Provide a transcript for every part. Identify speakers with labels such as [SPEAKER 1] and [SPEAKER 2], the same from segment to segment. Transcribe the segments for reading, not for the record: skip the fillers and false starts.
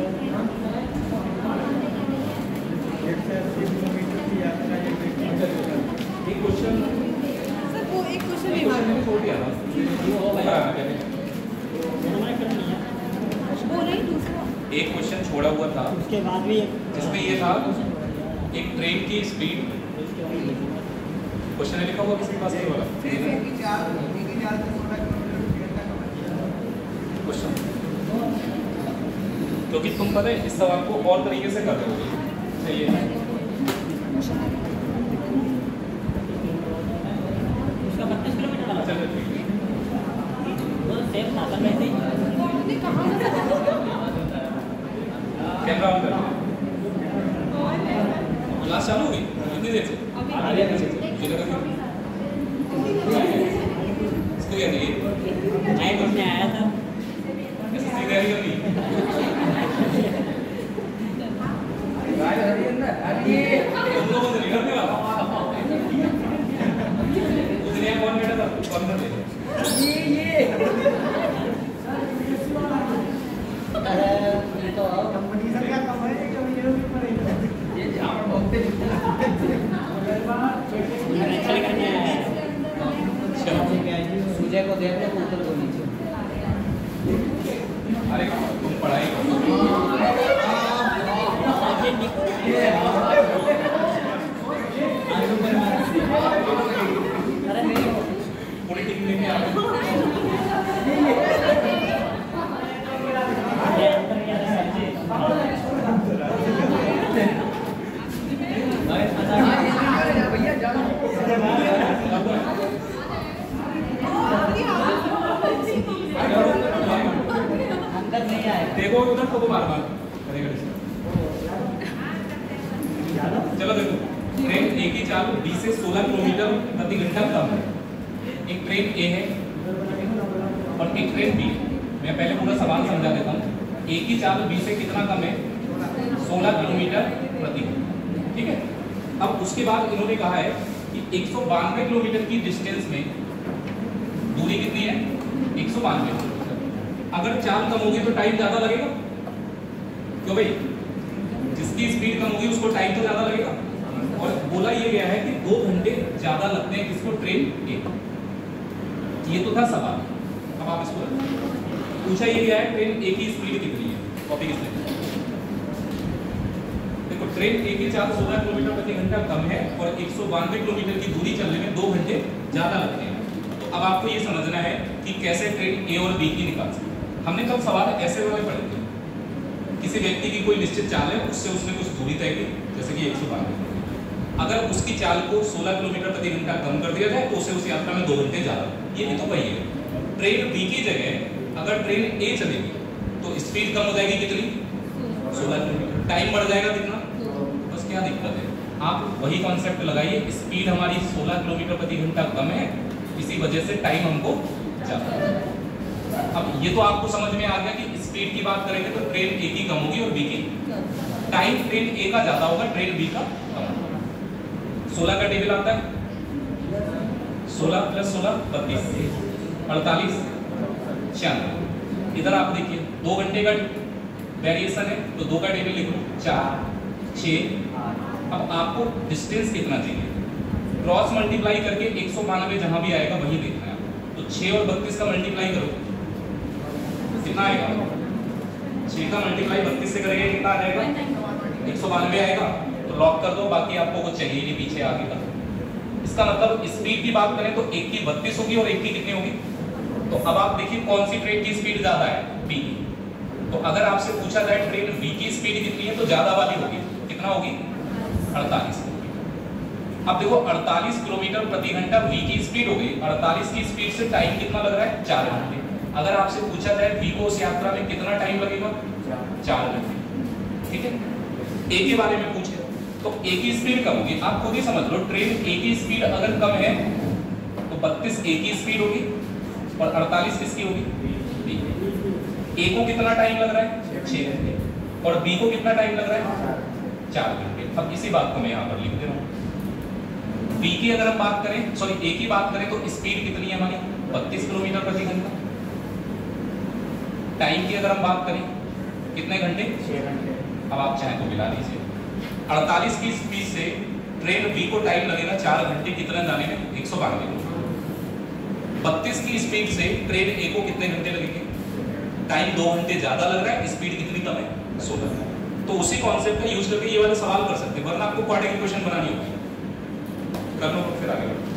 [SPEAKER 1] एक question
[SPEAKER 2] sir वो एक क्वेश्चन
[SPEAKER 1] मैंने छोड़ दिया था
[SPEAKER 2] वो नहीं दूसरा
[SPEAKER 1] एक क्वेश्चन छोड़ा हुआ था
[SPEAKER 3] उसके बाद भी
[SPEAKER 1] जिसमें ये था एक ट्रेन की स्पीड क्वेश्चन लिखा हुआ किसी के पास नहीं वाला क्वेश्चन क्योंकि तुम पता है इस सवाल को और तरीके से कर रहे हो चाहिए
[SPEAKER 3] उसका 32 किलोमीटर वाला
[SPEAKER 1] चलो ठीक है
[SPEAKER 3] वो सेम था पर वैसे ही
[SPEAKER 2] आपने कहा ना
[SPEAKER 1] कैमरा ऑन कर क्लास चालू हुई कितनी देर से इसको क्या चाहिए
[SPEAKER 3] नए कुछ नहीं आया था
[SPEAKER 1] ऐसे तैयारी करनी तुम लोगों से नहीं करने वाला उस दिन कौन बैठा था कौन बैठे
[SPEAKER 4] कंपटीशन का कम है ये जहाँ बहुत
[SPEAKER 3] अच्छा करने आया है
[SPEAKER 4] सूजय को देख लो उत्तर को नीचे
[SPEAKER 1] अरे तुम पढ़ाई करो पूरी टीम लेके आ देखो उधर को बार बार चलो देखो ट्रेन ए की चाल 20 से 16 किलोमीटर प्रति घंटा कम है। एक ट्रेन ए है और एक ट्रेन बी है। मैं पहले पूरा सवाल समझा देता हूँ। ए की चाल 20 से कितना कम है 16 किलोमीटर प्रति घंटा, ठीक है। अब उसके बाद इन्होंने कहा है कि 192 किलोमीटर की डिस्टेंस में दूरी कितनी है 192। अगर चाल कम होगी तो टाइम ज्यादा लगेगा क्यों भाई, जिसकी स्पीड कम होगी उसको टाइम तो ज्यादा लगेगा। और बोला ये गया है कि 2 घंटे ज्यादा लगते हैं किसको ट्रेन ए। ये तो था सवाल। अब आप इसको पूछा ये गया है ट्रेन ए की स्पीड कितनी है, कॉपी किसने देखो ट्रेन ए की चाल 16 किलोमीटर प्रति घंटा कम है और 192 किलोमीटर की दूरी चलने में 2 घंटे ज्यादा लगते हैं। तो अब आपको ये समझना है कि कैसे ट्रेन ए और बी की निकाल सकते। हमने कब सवाल ऐसे वाले पढ़े थे, किसी व्यक्ति की कोई निश्चित चाल है उससे उसने कुछ दूरी तय की जैसे कि 192, अगर उसकी चाल को 16 किलोमीटर प्रति घंटा कम कर दिया जाए तो उसे उस यात्रा में 2 घंटे ज्यादा। ये भी तो वही है। ट्रेन बी की जगह अगर ट्रेन ए चलेगी तो स्पीड कम हो जाएगी कितनी 16 किलोमीटर, टाइम बढ़ जाएगा कितना, बस क्या दिक्कत है। आप वही कॉन्सेप्ट लगाइए, स्पीड हमारी 16 किलोमीटर प्रति घंटा कम है इसी वजह से टाइम हमको ज्यादा है। अब ये तो आपको समझ में आ गया कि स्पीड की बात करेंगे तो ट्रेन ए की कम होगी और बी की, टाइम ट्रेन ए का ज्यादा होगा ट्रेन बी का कम होगा। 16 का टेबल आता है 16 + 16 32 48 96। इधर आप देखिए 2 घंटे का वेरिएशन है तो 2 का टेबल लिखो 4 6। अब आपको डिस्टेंस कितना चाहिए, क्रॉस मल्टीप्लाई करके 192 जहां भी आएगा वही देखना है। तो 6 और 32 का मल्टीप्लाई करो कितना आएगा, 6 का मल्टीप्लाई 32 से करेंगे कितना आ जाएगा 192 आएगा। तो लॉक कर दो, बाकी आपको कुछ चाहिए नहीं पीछे आगे का। इसका मतलब स्पीड की बात करें तो एक की 32 होगी और एक की कितनी होगी। तो अब आप देखिए कौन सी ट्रेन की स्पीड ज्यादा है, बी की। तो अगर आपसे पूछा जाए ट्रेन बी की स्पीड कितनी है तो ज्यादा वाली होगी, कितना होगी 48। अब देखो 48 किलोमीटर प्रति घंटा वी की स्पीड हो गई, 48 की स्पीड से टाइम कितना लग रहा है 4 घंटे। अगर आपसे पूछा जाए वी को उस यात्रा में कितना टाइम लगेगा 4 घंटे, ठीक है। ए के बारे में पूछे तो ए की स्पीड कम होगी, आप खुद ही समझ लो ट्रेन ए की स्पीड अगर कम है तो 32 ए की स्पीड होगी और 48 किसकी होगी बी। ए को कितना टाइम लग रहा है 6 घंटे और बी को कितना टाइम लग रहा है 4 घंटे। अब इसी बात को मैं यहाँ पर लिख दे रहा हूँ। बी की अगर हम बात करें सॉरी ए की बात करें तो स्पीड कितनी है हमारी 32 किलोमीटर प्रति घंटा। टाइम की अगर हम बात करें कितने घंटे?
[SPEAKER 3] 6 घंटे।
[SPEAKER 1] अब आप चाहें तो मिला लीजिए। 48 की स्पीड से ट्रेन बी को टाइम लगेगा 4 घंटे कितना जाने में? 192 किलोमीटर। 32 की स्पीड से ट्रेन ए को कितने घंटे लगेंगे? टाइम 2 घंटे ज्यादा लग रहा है, स्पीड कितनी कम है? 16। तो उसी कॉन्सेप्ट का यूज करके ये वाला सवाल कर सकते हैं, वरना आपको क्वाड्रेटिक इक्वेशन बनानी होगी। कर लो फिर आगे बढ़ो।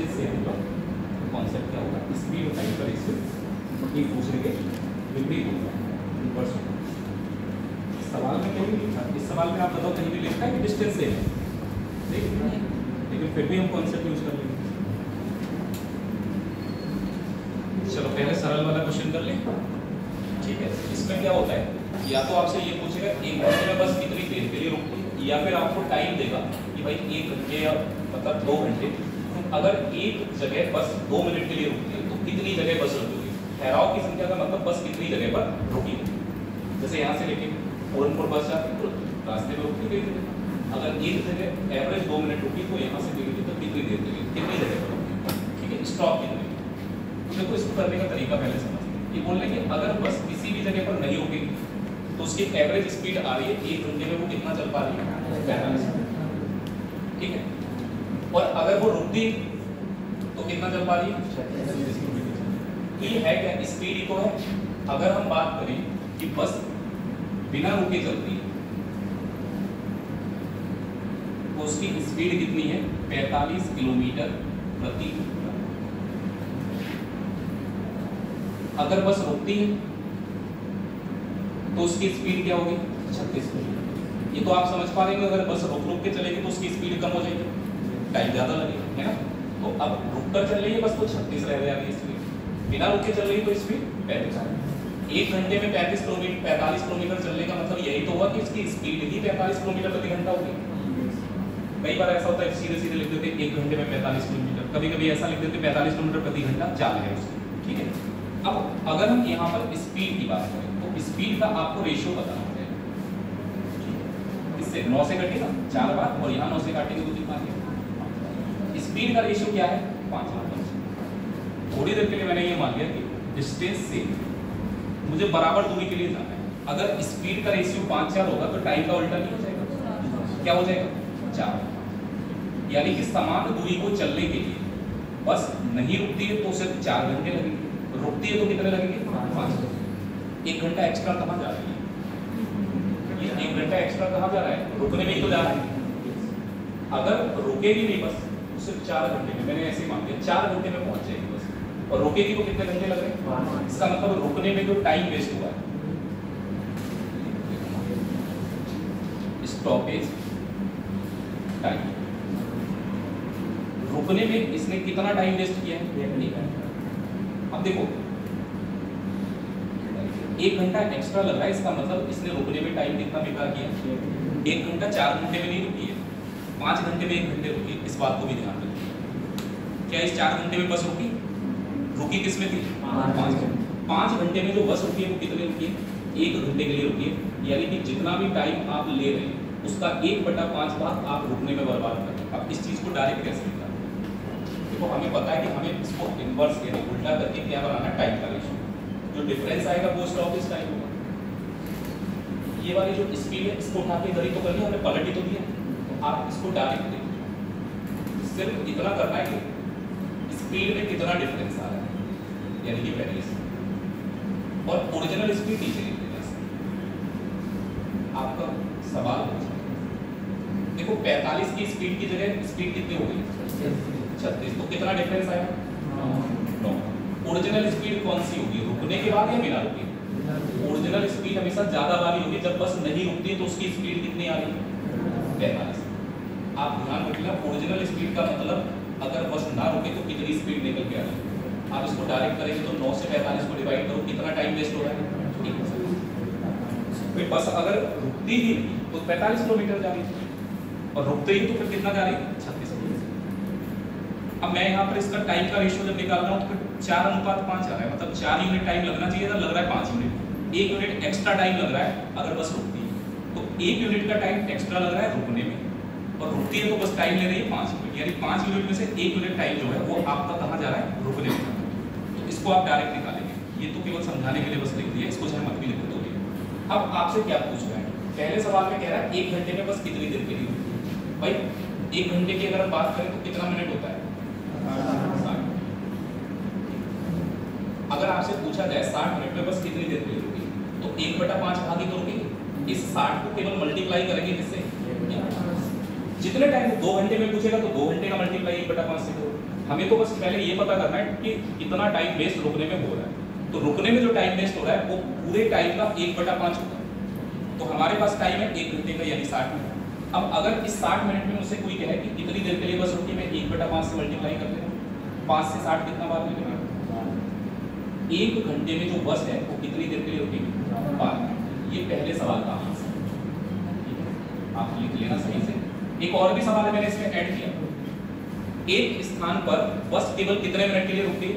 [SPEAKER 1] डिस्टेंस से हम लोग कॉन्सेप्ट क्या होगा, स्पीड और टाइम का रेशियो एक दूसरे के विपरीत होगा, इनवर्स होगा। सवाल में कहीं नहीं लिखा, इस सवाल में आप बताओ कहीं भी लिखा है कि डिस्टेंस सेम है, लेकिन फिर भी हम कॉन्सेप्ट यूज कर लेंगे। चलो पहले सरल वाला क्वेश्चन कर लें, ठीक है। इसमें क्या होता है, या तो आपसे ये पूछेगा एक घंटे में बस कितनी देर के लिए रुकती है, या फिर आपको टाइम देगा कि भाई एक घंटे या मतलब 2 घंटे, अगर एक जगह बस 2 मिनट के लिए रुकती है तो कितनी जगह बस रुकेगी। ठहराव की संख्या का मतलब बस कितनी जगह पर रुकी। जैसे यहाँ से लेके पूरनपुर बस जाती है तो रास्ते में रुकती गई, अगर एक जगह एवरेज 2 मिनट रुकी तो यहाँ से गई तो कितनी देर के लिए, कितनी जगह पर रुकी, ठीक है। स्टॉप कितने, तो देखो इसको करने का तरीका पहले समझते। ये बोल रहे हैं कि अगर बस किसी भी जगह पर नहीं रुकेगी तो उसकी एवरेज स्पीड आ रही है 1 घंटे में वो कितना चल पा रही है, 45, ठीक है। और अगर वो रुकती तो कितना चल पा रही है, 36 किलोमीटर। ये है क्या, स्पीड इको है। अगर हम बात करें कि बस बिना रुके चलती है तो उसकी स्पीड कितनी है, 45 किलोमीटर प्रति घंटा। अगर बस रुकती है तो उसकी स्पीड क्या होगी, 36 किलोमीटर। ये तो आप समझ पा रहे हैं, अगर बस रुक रुक के चलेगी तो उसकी स्पीड कम हो जाएगी, टाइम ज्यादा लगेगा, है ना। तो अब रुक कर चल रही है बस तो 36 रह जाएगी स्पीड, बिना रुक के चल रही है तो स्पीड 35। 1 घंटे में 45 किलोमीटर चलने का मतलब यही तो हुआ कि इसकी स्पीड ही 45 किलोमीटर प्रति घंटा होगी। कई बार ऐसा होता है सीधे सीधे लिख देते 1 घंटे में 45 किलोमीटर, कभी कभी ऐसा लिख देते 45 किलोमीटर प्रति घंटा चाल है उसकी, ठीक है। अब अगर हम यहाँ पर स्पीड की बात करें तो स्पीड का आपको रेशियो बताना पड़ेगा। इससे 9 से कटेगा 4 बार और यहाँ 9 से काटेंगे तो कितना है। स्पीड का रेशियो क्या है, 5/5। थोड़ी देर के लिए मैंने ये मान लिया कि डिस्टेंस से मुझे बराबर दूरी के लिए जाना है। अगर स्पीड का रेशियो 5/4 होगा तो टाइम का उल्टा नहीं हो जाएगा, क्या हो जाएगा, 4। यानी कि समान दूरी को चलने के लिए बस नहीं रुकती है तो सिर्फ 4 घंटे लगेंगे, रुकती है तो कितने लगेंगे, 5। 1 घंटा एक्स्ट्रा कहाँ जा रही है, ये 1 घंटा एक्स्ट्रा कहाँ जा रहा है, रुकने में ही तो जा रहा है। अगर रुकेगी नहीं बस तो सिर्फ 4 घंटे में, मैंने ऐसे मान लिया 4 घंटे में पहुंच जाएगी बस, और रुकेगी तो कितने घंटे लग रहे हैं। इसका मतलब रुकने में जो टाइम वेस्ट हुआ है, स्टॉपेज टाइम, रुकने में इसने कितना टाइम वेस्ट किया है। अब देखो 1 घंटा एक्स्ट्रा लग रहा है, इसका मतलब इसने रुकने में टाइम कितना बेकार किया। 1 घंटा 4 घंटे में नहीं रुकी है, 5 घंटे में 1 घंटे रुकी। इस बात को भी ध्यान रखिए, क्या इस 4 घंटे में बस रुकी, रुकी किसमें थी, 5 घंटे में जो बस रुकी है वो कितने रुकी है, 1 घंटे के लिए रुकी है। यानी कि जितना भी टाइम आप ले रहे हैं उसका 1/5 भाग आप रुकने में बर्बाद कर रहे हैं। अब इस चीज को डायरेक्ट कैसे लिखा, देखो हमें पता है कि हमें इसको इनवर्स यानी उल्टा करके क्या बनाना, टाइम का रेशियो। जो डिफरेंस आएगा वो स्टॉपेज टाइम होगा। ये वाली जो स्पीड है इसको उठा के इधर ही तो कर लिया, हमने पलट ही तो दिया, तो आप इसको डायरेक्ट देखिए, सिर्फ इतना करना है कि स्पीड में कितना डिफरेंस आ रहा है, यानी कि वेरिएशन, और ओरिजिनल स्पीड नीचे लिख देना। आपका सवाल देखो 45 की स्पीड की जगह स्पीड कितनी हो गई, 36, तो कितना डिफरेंस आया, 9। ओरिजिनल स्पीड कौन सी होगी, रुकने के बाद या बिना रुके। ओरिजिनल स्पीड हमेशा ज्यादा वाली होगी, जब बस नहीं रुकती तो उसकी स्पीड कितनी आ रही है, 45। आप ध्यान रखिएगा, ओरिजिनल स्पीड का मतलब अगर बस ना रुके तो कितनी स्पीड निकल के आ रही है। आप इसको डायरेक्ट करेंगे तो 9 से 45 को डिवाइड करो, कितना टाइम वेस्ट हो रहा है, फिर बस अगर रुकती ही नहीं तो 45 किलोमीटर जा रही है, और रुकते ही तो फिर कितना जा रही है, 36 किलोमीटर। अब मैं यहाँ पर इसका टाइम का रेशियो जब निकाल रहा हूँ तो 4:5 आ रहा है, मतलब 4 यूनिट टाइम लगना चाहिए था, लग रहा है 5 यूनिट। 1 यूनिट एक्स्ट्रा टाइम लग रहा है अगर बस रुकती है, तो 1 यूनिट का टाइम एक्स्ट्रा लग रहा है रुकने में, और रुकती है तो बस टाइम ले रही है 5 यूनिट, यानी 5 यूनिट में से 1 यूनिट टाइम जो है वो आपका कहाँ जा रहा है, रुकने में। तो इसको आप डायरेक्ट निकालेंगे, ये तो केवल समझाने के लिए बस लिख दिया, इसको चाहे मत भी लिख दो। अब आपसे क्या पूछ रहा है, पहले सवाल में कह रहा है 1 घंटे में बस कितनी देर के लिए, भाई 1 घंटे की अगर हम बात करें तो कितना मिनट होता है, 60। अगर आपसे पूछा जाए 60 मिनट में बस कितनी देर के लिए रुकी, तो 1/5 भागी तो रुकेगी। इस 60 को केवल मल्टीप्लाई करेंगे किससे, जितने टाइम 2 घंटे में पूछेगा तो 2 घंटे का मल्टीप्लाई 1/5 से करो, हमें तो बस पहले ये पता करना है कि कितना टाइम वेस्ट रुकने में हो रहा है। तो रुकने में जो टाइम वेस्ट हो रहा है वो पूरे टाइम का 1/5 होगा। तो हमारे पास टाइम है 1 घंटे का, यानी 60 मिनट। अब अगर इस 60 मिनट में मुझसे कोई कहे कि कितनी देर के लिए बस रुकी, मैं 1/5 से मल्टीप्लाई कर लेगा, 5 से 60 कितना बार मिलेगा? 1 घंटे में जो बस है वो कितनी देर के लिए रुकेगी? 12 मिनट। ये पहले सवाल का आंसर, आप लिख लेना सही से। एक और भी सवाल है, मैंने इसमें ऐड किया। एक स्थान पर बस केवल कितने मिनट के लिए रुकी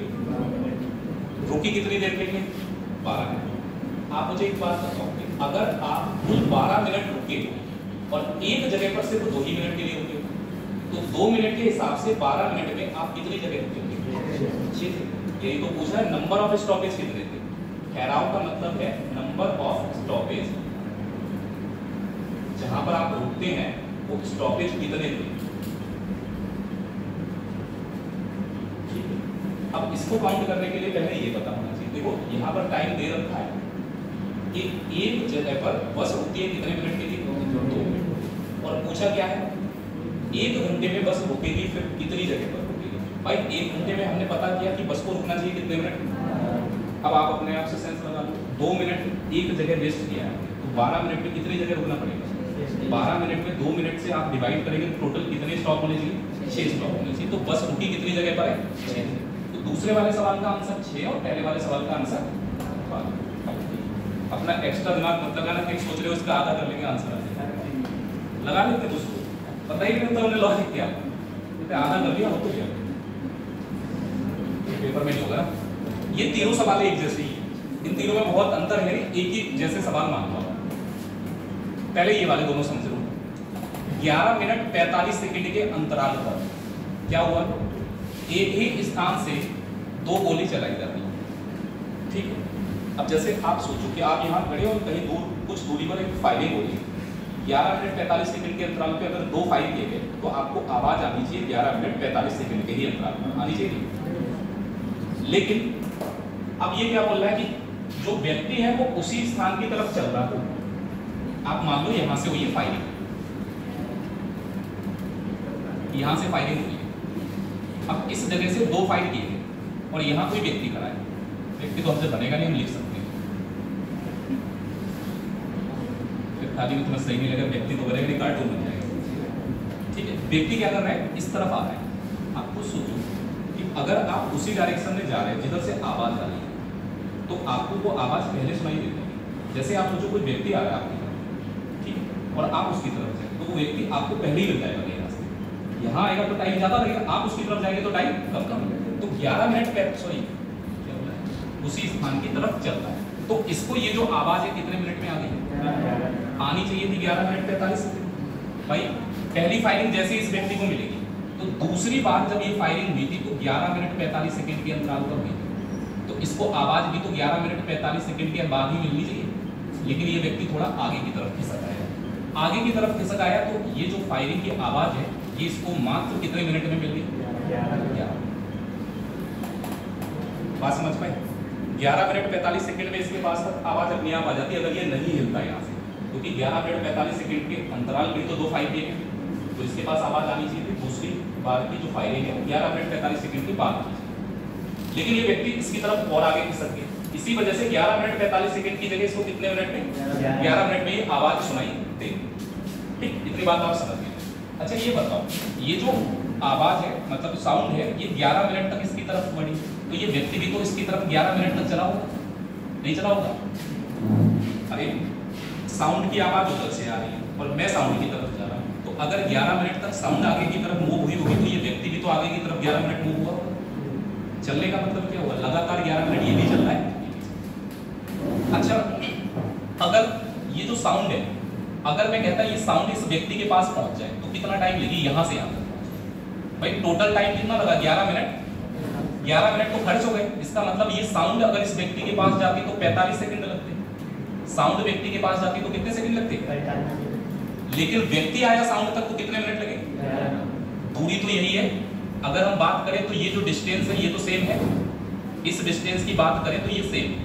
[SPEAKER 1] कितनी देर के लिए? 12 मिनट। आप मुझे एक बात बताओ, अगर आप कुल 12 मिनट रुके और एक जगह पर सिर्फ 2 ही मिनट के लिए रुके, तो 2 मिनट के हिसाब से 12 मिनट में आप कितनी जगह रुकेंगे? यही तो पूछा है, नंबर ऑफ स्टॉपेज कितने थे। ठहराव का मतलब है नंबर ऑफ स्टॉपेज, जहां पर आप रुकते हैं वो स्टॉपेज कितने थे। अब इसको काउंट करने के लिए पहले ये पता होना चाहिए। देखो यहाँ पर टाइम दे रखा है कि एक जगह पर बस रुकती है कितने मिनट के लिए? 2 मिनट। और पूछा क्या है, 1 घंटे में बस रुकेगी, फिर कितनी जगह पर रुकेगी? भाई 1 घंटे में हमने पता किया कि बस को रुकना चाहिए कितने मिनट। अब आप अपने आप से सेंस लगा लो, 2 मिनट एक जगह वेस्ट किया है, तो 12 मिनट में कितनी जगह रुकना पड़ेगा? 12 मिनट में 2 मिनट से आप डिवाइड करेंगे तो टोटल कितने स्टॉप होने चाहिए? 6 स्टॉप होने चाहिए। तो बस रुकी कितनी जगह पर है? 6। तो दूसरे वाले सवाल का आंसर 6 और पहले वाले सवाल का आंसर 12। अपना एक्स्ट्रा दिमाग मत लगाना कि सोच रहे हो इसका आधा कर लेंगे आंसर लगा लेते हैं, उसको पता ही नहीं था हमने लॉजिक क्या, आधा कर लिया हो तो क्या पेपर में नहीं होगा। ये तीनों सवाल एक जैसे ही, इन तीनों में बहुत अंतर है, एक ही जैसे सवाल मान लो। पहले ये वाले दोनों समझ लो। 11 मिनट 45 सेकंड के अंतराल पर क्या हुआ? एक ही स्थान से 2 गोली चलाई जा रही है, ठीक है। अब जैसे आप सोचो कि आप यहाँ खड़े हो, कहीं दूर कुछ दूरी पर एक फायरिंग हो रही है। 11 मिनट 45 सेकंड के अंतराल पे अगर 2 फायर किए गए तो आपको आवाज आनी चाहिए 11 मिनट 45 सेकंड के ही अंतराल पर आनी चाहिए। लेकिन अब ये क्या बोल रहा है कि जो व्यक्ति है वो उसी स्थान की तरफ चल रहा है। आप मान लो यहां से हुई है फायरिंग, यहां से फायरिंग हुई है। अब इस जगह से 2 फायर किए गए और यहां कोई व्यक्ति खड़ा है। व्यक्ति तो हमसे बनेगा नहीं, हम लिख सकते हैं, फिर खाली में तुम्हें सही नहीं लगा, व्यक्ति तो बनेगा नहीं, कार्टून बन जाएगा, ठीक है। व्यक्ति क्या कर रहा है? इस तरफ आ रहा है। आप खुद सोचो कि अगर आप उसी डायरेक्शन में जा रहे हैं जिधर से आवाज आ रही है, तो आपको वो आवाज पहले सुनाई देती है। जैसे आप सोचो कोई व्यक्ति आ रहा है आपकी तरफ, ठीक है, और आप उसकी तरफ जाए तो वो व्यक्ति आपको पहले ही मिल जाएगा। यहाँ आएगा तो टाइम ज्यादा लगेगा, आप उसकी तरफ जाएंगे तो टाइम कम कम लगेगा। तो 11 मिनट उसी स्थान की तरफ चलता है। तो इसको ये जो आवाज है कितने मिनट में आ गई? आनी चाहिए थी 11 मिनट 45 सेकंड। भाई पहली फायरिंग जैसे इस व्यक्ति को मिलेगी, तो दूसरी बार जब ये फायरिंग हुई थी तो 11 मिनट 45 सेकंड के अंतराल पर हुई थी। तो इसको आवाज भी तो 11 मिनट 45 सेकंड के बाद ही मिलनी चाहिए। लेकिन ये व्यक्ति थोड़ा आगे की तरफ खिसक आया, आगे की तरफ खिसक आया, तो ये जो फायरिंग की आवाज है ये इसको मात्र कितने मिनट में मिल गई? 11। बात समझ पाए? 11 मिनट 45 सेकंड में इसके पास तक आवाज अपने आप आ जाती है, अगर ये नहीं हिलता यहाँ से, क्योंकि 11 मिनट 45 सेकंड के अंतराल में तो 2 फायर किए गए, तो इसके पास आवाज आनी चाहिए थी दूसरी बार की जो फायरिंग है 11 मिनट 45 सेकंड के बाद की। लेकिन ये व्यक्ति इसकी तरफ और आगे खिसक गया, इसी वजह से 11 मिनट 45 सेकंड की जगह इसको कितने मिनट में? 11 मिनट में ये आवाज सुनाई देगी। ठीक, इतनी बात आप समझ गए। अच्छा ये बताओ, ये जो आवाज है मतलब साउंड है, ये 11 मिनट तक इसकी तरफ बढ़ी, तो ये व्यक्ति भी तो इसकी तरफ 11 मिनट तक चला होगा, नहीं चला होगा? अरे साउंड की आवाज उधर से आ रही है और मैं साउंड की तरफ जा रहा हूँ, तो अगर 11 मिनट तक साउंड आगे की तरफ मूव हुई होगी तो ये व्यक्ति भी तो आगे की तरफ 11 मिनट मूव हुआ। चलने का मतलब क्या हुआ? लगातार 11 मिनट ये भी चल रहा है। अच्छा अगर ये जो साउंड है, अगर मैं कहता ये साउंड इस व्यक्ति के पास पहुंच जाए तो कितना टाइम लगी यहाँ से यहाँ तक? भाई टोटल टाइम कितना लगा? 11 मिनट। 11 मिनट तो खर्च हो गए, इसका मतलब ये साउंड अगर इस व्यक्ति के पास जाती तो 45 सेकंड लगते, साउंड व्यक्ति के पास जाती तो कितने सेकंड लगते? लेकिन व्यक्ति आया साउंड तक तो कितने मिनट लगे? दूरी तो यही है। अगर हम बात करें तो ये जो डिस्टेंस है ये तो सेम है, इस डिस्टेंस की बात करें तो ये सेम है।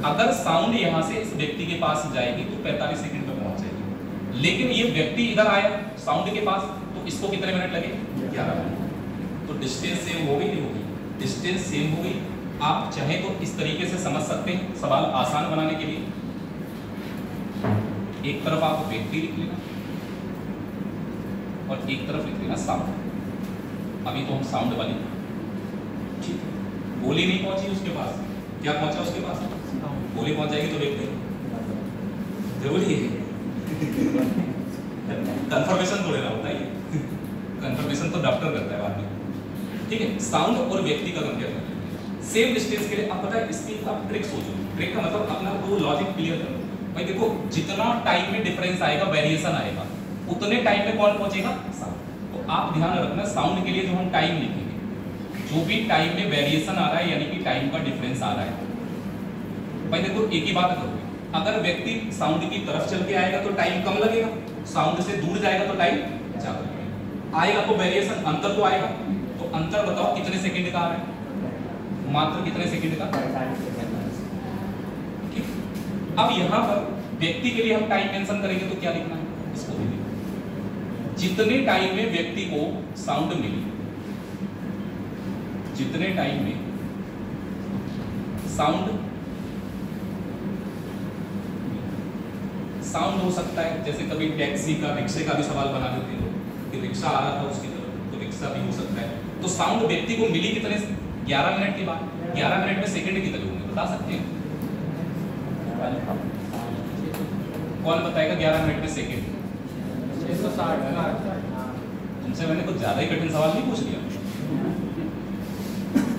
[SPEAKER 1] अगर साउंड यहां से इस व्यक्ति के पास जाएगी तो 45 सेकंड में पहुंच जाएगी, लेकिन ये व्यक्ति इधर आया साउंड के पास तो इसको कितने मिनट लगे? 11 मिनट। तो डिस्टेंस सेम हो गई नहीं होगी? डिस्टेंस सेम हो गई। आप चाहें तो इस तरीके से समझ सकते हैं सवाल आसान बनाने के लिए। एक तरफ आप व्यक्ति लिख लेना और एक तरफ लिख लेना साउंड। अभी तो हम साउंड वाली, ठीक है, गोली नहीं पहुंची उसके पास, क्या पहुंचा उसके पास? गोली पहुंच जाएगी तो व्यक्ति जरूरी है। कंफर्मेशन थोड़े ना होता है, कंफर्मेशन तो डॉक्टर करता है बाद में, ठीक है। साउंड और व्यक्ति का कंपेयर कर लेंगे सेम डिस्टेंस के लिए। आप पता है इसकी आप ट्रिक सोचो, ट्रिक का मतलब अपना वो लॉजिक क्लियर करो भाई। देखो जितना टाइम में डिफरेंस आएगा, वेरिएशन आएगा, उतने टाइम में कौन पहुंचेगा? साउंड। तो आप ध्यान रखना साउंड के लिए जो हम टाइम लिखेंगे, जो भी टाइम में वेरिएशन आ रहा है यानी कि टाइम का डिफरेंस आ रहा है भाई। देखो एक ही बात करोगे, अगर व्यक्ति साउंड की तरफ चल के आएगा तो टाइम कम लगेगा, साउंड से दूर जाएगा तो टाइम ज्यादा लगेगा। आएगा तो वेरिएशन, अंतर तो आएगा। तो अंतर बताओ कितने सेकंड का आ रहा है? मात्र कितने सेकंड का? ठीक। अब यहां पर व्यक्ति के लिए हम टाइम मेंशन करेंगे तो क्या लिखना है? इसको भी लिखो। जितने टाइम में व्यक्ति को साउंड मिली, जितने टाइम में साउंड हो सकता है, जैसे कभी टैक्सी का, रिक्शे का भी सवाल बना देते हैं कि रिक्शा आ रहा था उसकी तरफ, तो रिक्शा भी हो सकता है। तो साउंड व्यक्ति को मिली कितने? 11 मिनट के बाद। 11 मिनट में सेकंड कितने होंगे बता सकते हैं? कौन बताएगा 11 मिनट में सेकंड?
[SPEAKER 4] 660।
[SPEAKER 1] तुमसे मैंने कुछ ज्यादा ही कठिन सवाल नहीं पूछ लिया।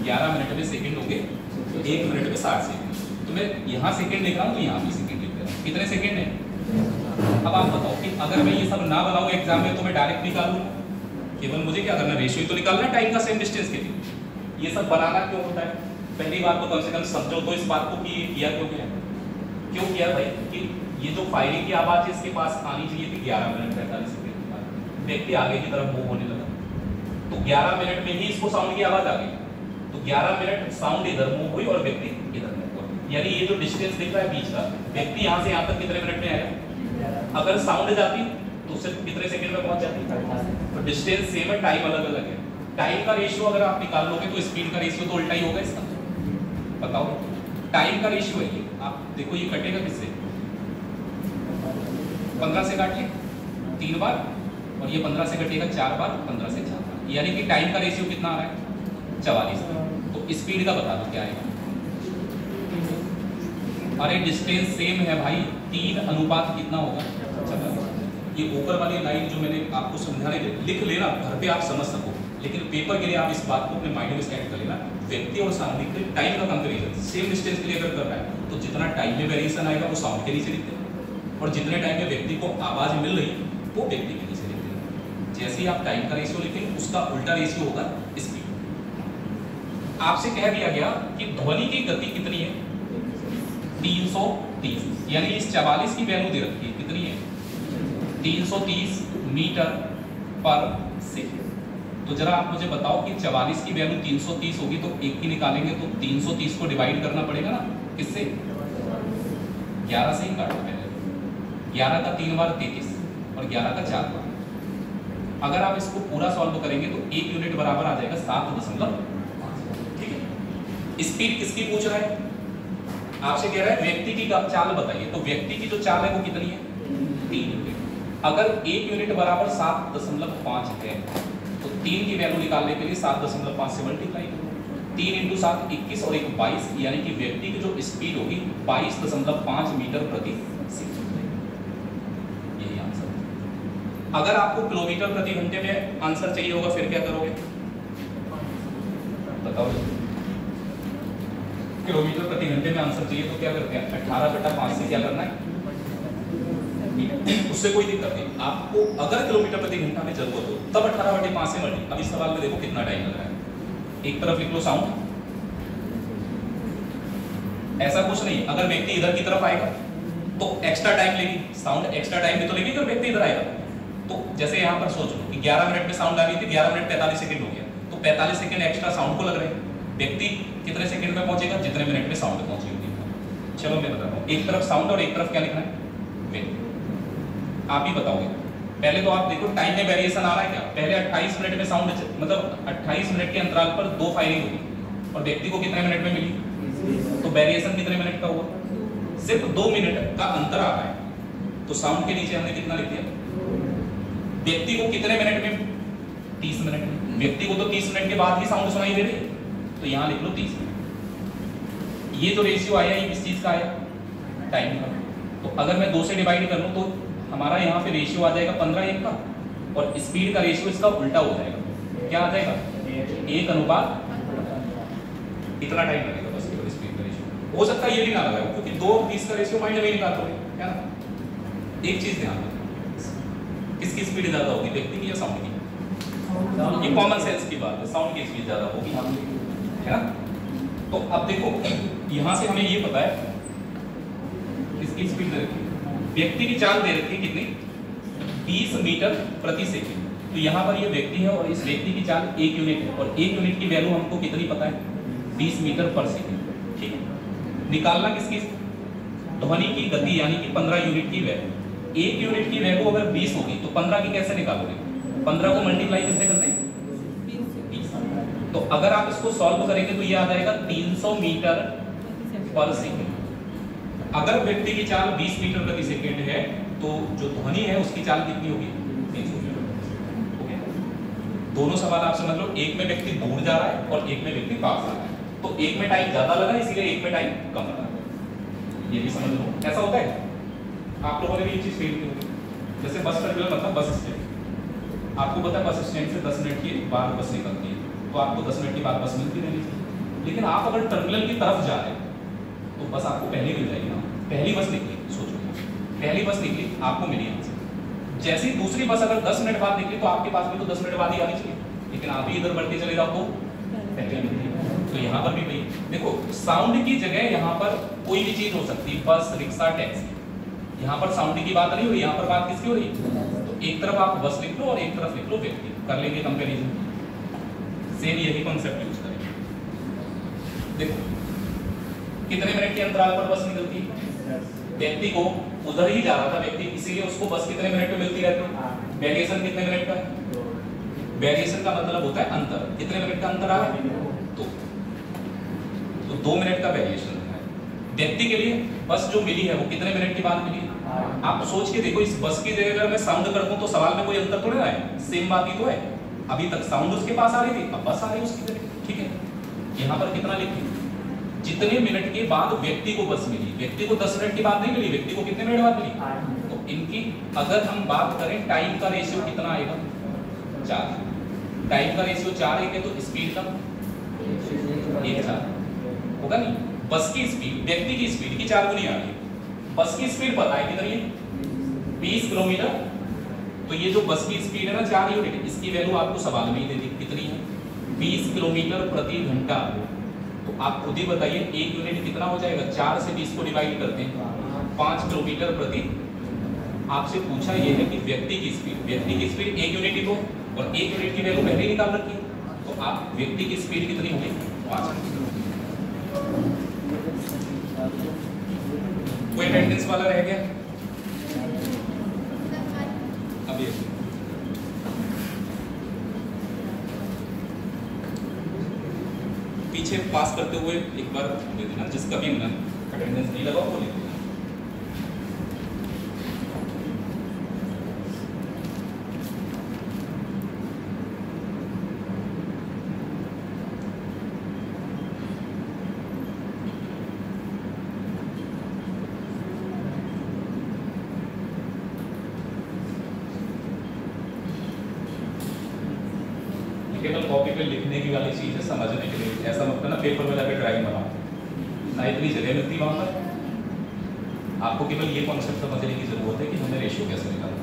[SPEAKER 1] 11 मिनट में सेकंड होंगे, 1 मिनट में 60 सेकंड। तो मैं यहाँ सेकंड लिख रहा हूँ तो यहाँ भी सेकंड लिख रहा हूँ। कितने सेकंड है? अब आप बताओ कि अगर मैं ये सब ना बनाऊँ एग्जाम में तो मैं डायरेक्ट निकाल लूँ। केवल मुझे क्या करना, रेशियो तो निकालना है टाइम का सेम डिस्टेंस के लिए। ये सब बनाना क्यों होता है? पहली बात तो कम से कम समझो तो इस बात को कि ये किया क्यों गया। क्यों किया भाई? कि ये जो फायरिंग की आवाज इसके पास आनी चाहिए थी 11 मिनट 45 सेकंड के बाद। व्यक्ति आगे की तरफ मूव होने लगा तो 11 मिनट में ही इसको साउंड की आवाज आ गई। तो 11 मिनट साउंड इधर मूव हुई और व्यक्ति इधर मूव हुआ। यानी ये जो डिस्टेंस दिख रहा है बीच का, व्यक्ति यहाँ से यहाँ तक कितने मिनट में आएगा? अगर साउंड जाती तो सिर्फ कितने सेकंड में पहुंच जाती? तो डिस्टेंस सेम है, टाइम अलग अलग है। टाइम का रेशियो अगर आप निकाल लोगे तो स्पीड का रेशियो तो उल्टा ही होगा इसका। बताओ, टाइम का रेशियो है ये। आप देखो ये कटेगा किससे? 15 से काट ले 3 बार, और ये 15 से कटेगा 4 बार, 15 से 4 बार, यानी कि टाइम का रेशियो कितना आ रहा है? 44। तो स्पीड का बता दो क्या आएगा? अरे डिस्टेंस सेम है भाई, 3 अनुपात कितना होगा? 44। ये ऊपर वाली लाइन जो मैंने आपको समझाने दे लिख लेना, घर पे आप समझ सको, लेकिन पेपर के लिए आप इस बात को अपने माइंड में सेट कर लेना। व्यक्ति और साउंड के टाइम का कंपैरिजन सेम डिस्टेंस के लिए अगर कर रहा है तो जितना टाइम में वेरिएशन आएगा वो साउंड के नीचे लिखते हैं, और जितने टाइम में व्यक्ति को आवाज मिल रही वो व्यक्ति के नीचे लिखते हैं। जैसे ही आप टाइम का रेशियो लिखेंगे उसका उल्टा रेशियो होगा स्पीड। आपसे कह दिया गया कि ध्वनि की गति कितनी है? 330, यानी इस 44 की वैल्यू दे रखी है, कितनी है? 330 मीटर पर सेकंड। तो जरा आप मुझे बताओ कि 44 की वैल्यू 330 होगी तो एक की निकालेंगे तो 330 को डिवाइड करना पड़ेगा ना, किससे? 11 से ही काटना पहले। 11 का 3 बार 33 और 11 का 4 बार। अगर आप इसको पूरा सॉल्व करेंगे तो 1 यूनिट बराबर आ जाएगा 7.5। ठीक है। स्पीड किसकी पूछ रहा है? आपसे कह रहा है व्यक्ति की चाल बताइए, तो व्यक्ति की जो चाल है वो कितनी है? 3 यूनिट। अगर 1 यूनिट बराबर 7.5 है तो 3 की वैल्यू निकालने के लिए 7.5 से मल्टीप्लाई करो। 3 × 7 21 और 1 22, यानी कि व्यक्ति की जो स्पीड होगी 22.5 मीटर प्रति सेकंड। यही आंसर। अगर आपको किलोमीटर प्रति घंटे में आंसर चाहिए होगा फिर क्या करोगे? बताओ। किलोमीटर प्रति घंटे में आंसर चाहिए तो क्या करते हैं? 18/5 से क्या करना है? उससे कोई दिक्कत नहीं। आपको अगर किलोमीटर प्रति घंटा में जरूरत हो तब 18/5 से मल्टी। अब इस सवाल में देखो कितना टाइम लग रहा है। एक तरफ लिख लो साउंड, ऐसा कुछ नहीं। अगर व्यक्ति इधर की तरफ आएगा तो एक्स्ट्रा टाइम लेगी, साउंड एक्स्ट्रा टाइम भी तो लेगी अगर व्यक्ति इधर आएगा। तो जैसे यहाँ पर सोच लो कि 11 मिनट में साउंड आ रही थी, 11 मिनट 45 सेकंड हो गया, तो 45 सेकंड एक्स्ट्रा साउंड को लग रहे हैं। व्यक्ति कितने सेकंड में पहुंचेगा? जितने मिनट में साउंड पहुंची होगी। चलो मैं बताता हूँ, एक तरफ साउंड और एक तरफ क्या लिखना है? व्यक्ति। आप ही बताओगे। पहले तो आप देखो टाइम में वेरिएशन आ रहा है क्या? पहले 28 मिनट में साउंड मतलब 28 मिनट के अंतराल पर 2 फायरिंग हुई और व्यक्ति को कितने मिनट में मिली? तो वेरिएशन कितने मिनट का हुआ? सिर्फ 2 मिनट का अंतर आ रहा है। तो साउंड के नीचे हमने कितना लिख दिया? व्यक्ति को कितने मिनट में? 30 मिनट में। व्यक्ति को तो 30 मिनट के बाद ही साउंड सुनाई दे रही है, तो यहाँ लिख लो 30 मिनट। ये जो रेशियो आया ये किस चीज का आया? टाइम का। तो अगर मैं 2 से डिवाइड कर लूं तो हमारा यहाँ पे रेशियो आ जाएगा 15:1 का, और स्पीड का रेशियो इसका उल्टा हो जाएगा। क्या आ जाएगा? 1:। इतना टाइम लगेगा बस केवल स्पीड का रेशियो। हो सकता है ये भी ना लगाओ, क्योंकि 2:20 का रेशियो माइंड में निकाल दोगे, है ना? एक चीज ध्यान रखना, किसकी स्पीड ज्यादा होगी, व्यक्ति की या साउंड की? ये कॉमन सेंस की बात है, साउंड की स्पीड ज्यादा होगी, है ना? तो अब देखो यहां से हमें ये पता है इसकी स्पीड दे रखी है, व्यक्ति की चाल दे रखी है कितनी? 20 मीटर प्रति सेकंड। तो यहाँ पर ये व्यक्ति है और इस व्यक्ति की चाल 1 यूनिट है, और 1 यूनिट की वैल्यू हमको कितनी पता है? 20 मीटर पर सेकंड। ठीक है, निकालना किसकी? ध्वनि की गति, यानी कि 15 यूनिट की वैल्यू। 1 यूनिट की वैल्यू अगर 20 होगी तो 15 की कैसे निकालोगे? 15 को मल्टीप्लाई किससे करते हैं? 20। तो अगर आप इसको सॉल्व करेंगे तो ये आ जाएगा 300 मीटर पर सेकंड। अगर व्यक्ति की चाल 20 मीटर प्रति सेकंड है तो जो ध्वनि है उसकी चाल कितनी होगी? 300 मीटर। ओके, दोनों सवाल आप समझ लो, एक में व्यक्ति दूर जा रहा है और एक में व्यक्ति पास आ रहा है। तो एक में टाइम ज्यादा लगा इसीलिए एक में टाइम कम लगा, ये भी समझ लो। ऐसा होता है, आप लोगों ने भी ये चीज फील की होगी। जैसे बस टर्मिनल मतलब बस स्टैंड, आपको पता है बस स्टैंड से 10 मिनट के बाद बस निकलती है, तो आपको 10 मिनट के बाद बस मिलती रहनी चाहिए। लेकिन आप अगर टर्मिनल की तरफ जा रहे हैं तो बस आपको पहले मिल जाएगी ना। पहली बस निकली, सोचो पहली बस निकली, आपको मिली यहाँ से। जैसे ही दूसरी बस अगर 10 मिनट बाद निकली तो आपके पास भी तो 10 मिनट बाद ही आनी चाहिए, लेकिन आप ही इधर बढ़ते चले जाओ तो पहले मिलती है। तो यहाँ पर भी वही देखो, साउंड की जगह यहाँ पर कोई भी चीज हो सकती है, बस, रिक्शा, टैक्सी। यहाँ पर साउंड की बात नहीं हो रही, यहाँ पर बात किसकी हो रही है? तो एक तरफ आप बस लिख लो और एक तरफ लिख लो व्यक्ति, कर लेंगे कंपैरिजन। सेम यही कॉन्सेप्ट यूज करेंगे। देखो कितने मिनट के अंतराल पर बस निकलती है? व्यक्ति को उधर ही जा रहा था व्यक्ति, इसीलिए उसको बस कितने मिनट में मिलती रहती है? वेरिएशन कितने मिनट का है? वेरिएशन का मतलब होता है अंतर, कितने मिनट का अंतर आ रहा है? तो 2 मिनट का वेरिएशन है। व्यक्ति के लिए बस जो मिली है वो कितने मिनट के बाद मिली है? आप सोच के देखो, इस बस की जगह अगर मैं साउंड कर दूं तो सवाल में कोई अंतर थोड़ी ना है, सेम बात ही तो है। अभी तक साउंड उसके पास आ रही थी, अब बस आ रही है उसकी जगह। ठीक है, यहाँ पर कितना लिखी? जितने मिनट के बाद व्यक्ति को बस मिली। व्यक्ति को 10 मिनट के बाद नहीं मिली, व्यक्ति को कितने मिनट बाद मिली? तो इनकी अगर हम बात करें टाइम का रेशियो कितना आएगा? 4। टाइम का रेशियो 4 है तो स्पीड का 1:4 होगा नहीं? बस की स्पीड व्यक्ति की स्पीड की 4 गुनी आ रही है। बस की स्पीड पता है कितनी है? 20 किलोमीटर। तो ये जो बस की स्पीड है ना 4 यूनिट, इसकी वैल्यू आपको सवाल में ही दे दी कितनी है? 20 किलोमीटर प्रति घंटा। तो आप खुद ही बताइए 1 यूनिट कितना हो जाएगा? 4 से 20 को डिवाइड करते हैं 5 किलोमीटर प्रति। आपसे पूछा यह है कि व्यक्ति की स्पीड 1 यूनिट ही तो, और 1 यूनिट की वैल्यू पहले निकाल रखी है। तो आप व्यक्ति की स्पीड कितनी होगी? 5 किलोमीटर। कोई अटेंडेंस वाला रह गया? अभी पीछे पास करते हुए एक बार दे देना, जिसका भी अटेंडेंस नहीं लगा वो ले देना। केवल कॉपी पे लिखने की वाली चीज है, समझने के लिए। ऐसा मत करना पेपर में जाकर ड्राइंग बनाओ ना, इतनी जगह मिलती वहां पर। आपको केवल ये कॉन्सेप्ट समझने की जरूरत है कि हमें रेशियो कैसे निकालना।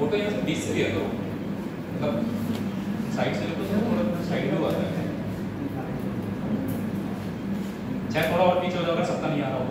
[SPEAKER 1] फोटो यहाँ से बीच से लिया करो, मतलब साइड से तो थोड़ा साइड में आता है, चाहे थोड़ा और पीछे हो जाओ अगर सबका नहीं आ रहा हो।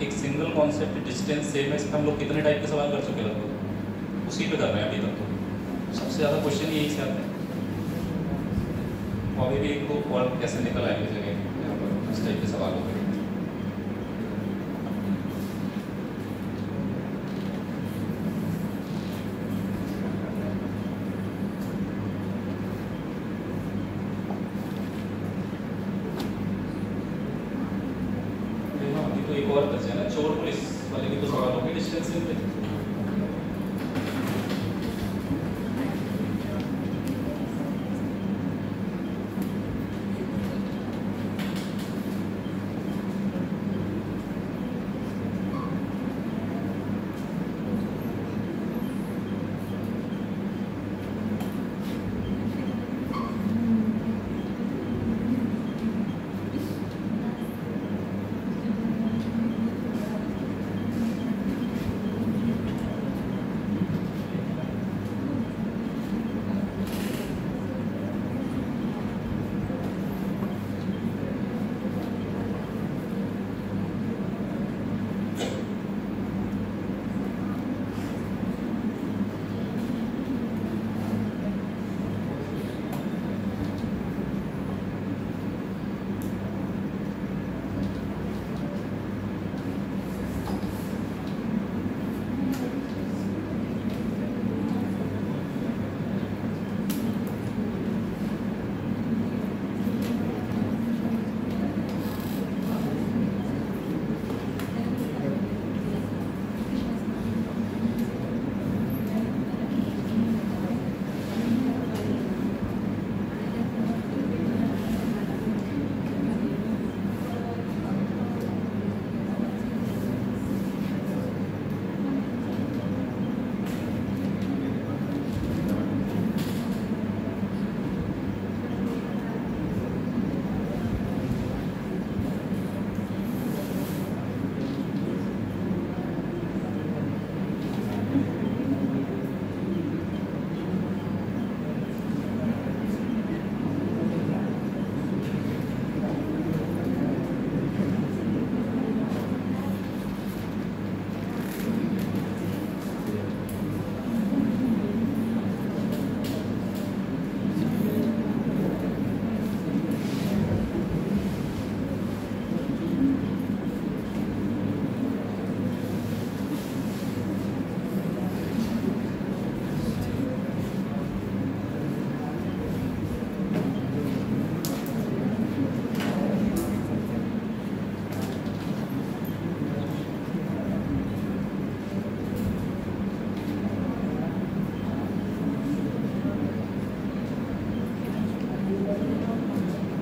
[SPEAKER 1] एक सिंगल कॉन्सेप्ट डिस्टेंस सेम है, इस पर हम लोग कितने टाइप के सवाल कर चुके लगभग, उसी पे कर रहे हैं अभी तक। तो सबसे ज़्यादा क्वेश्चन यही से आते हैं, और अभी भी एक तो और कैसे निकल आएंगे जगह इस टाइप के सवालों पर। तो एक और बचा है ना, चोर पुलिस वाले की तो सवाल हो गए डिस्टेंस पे।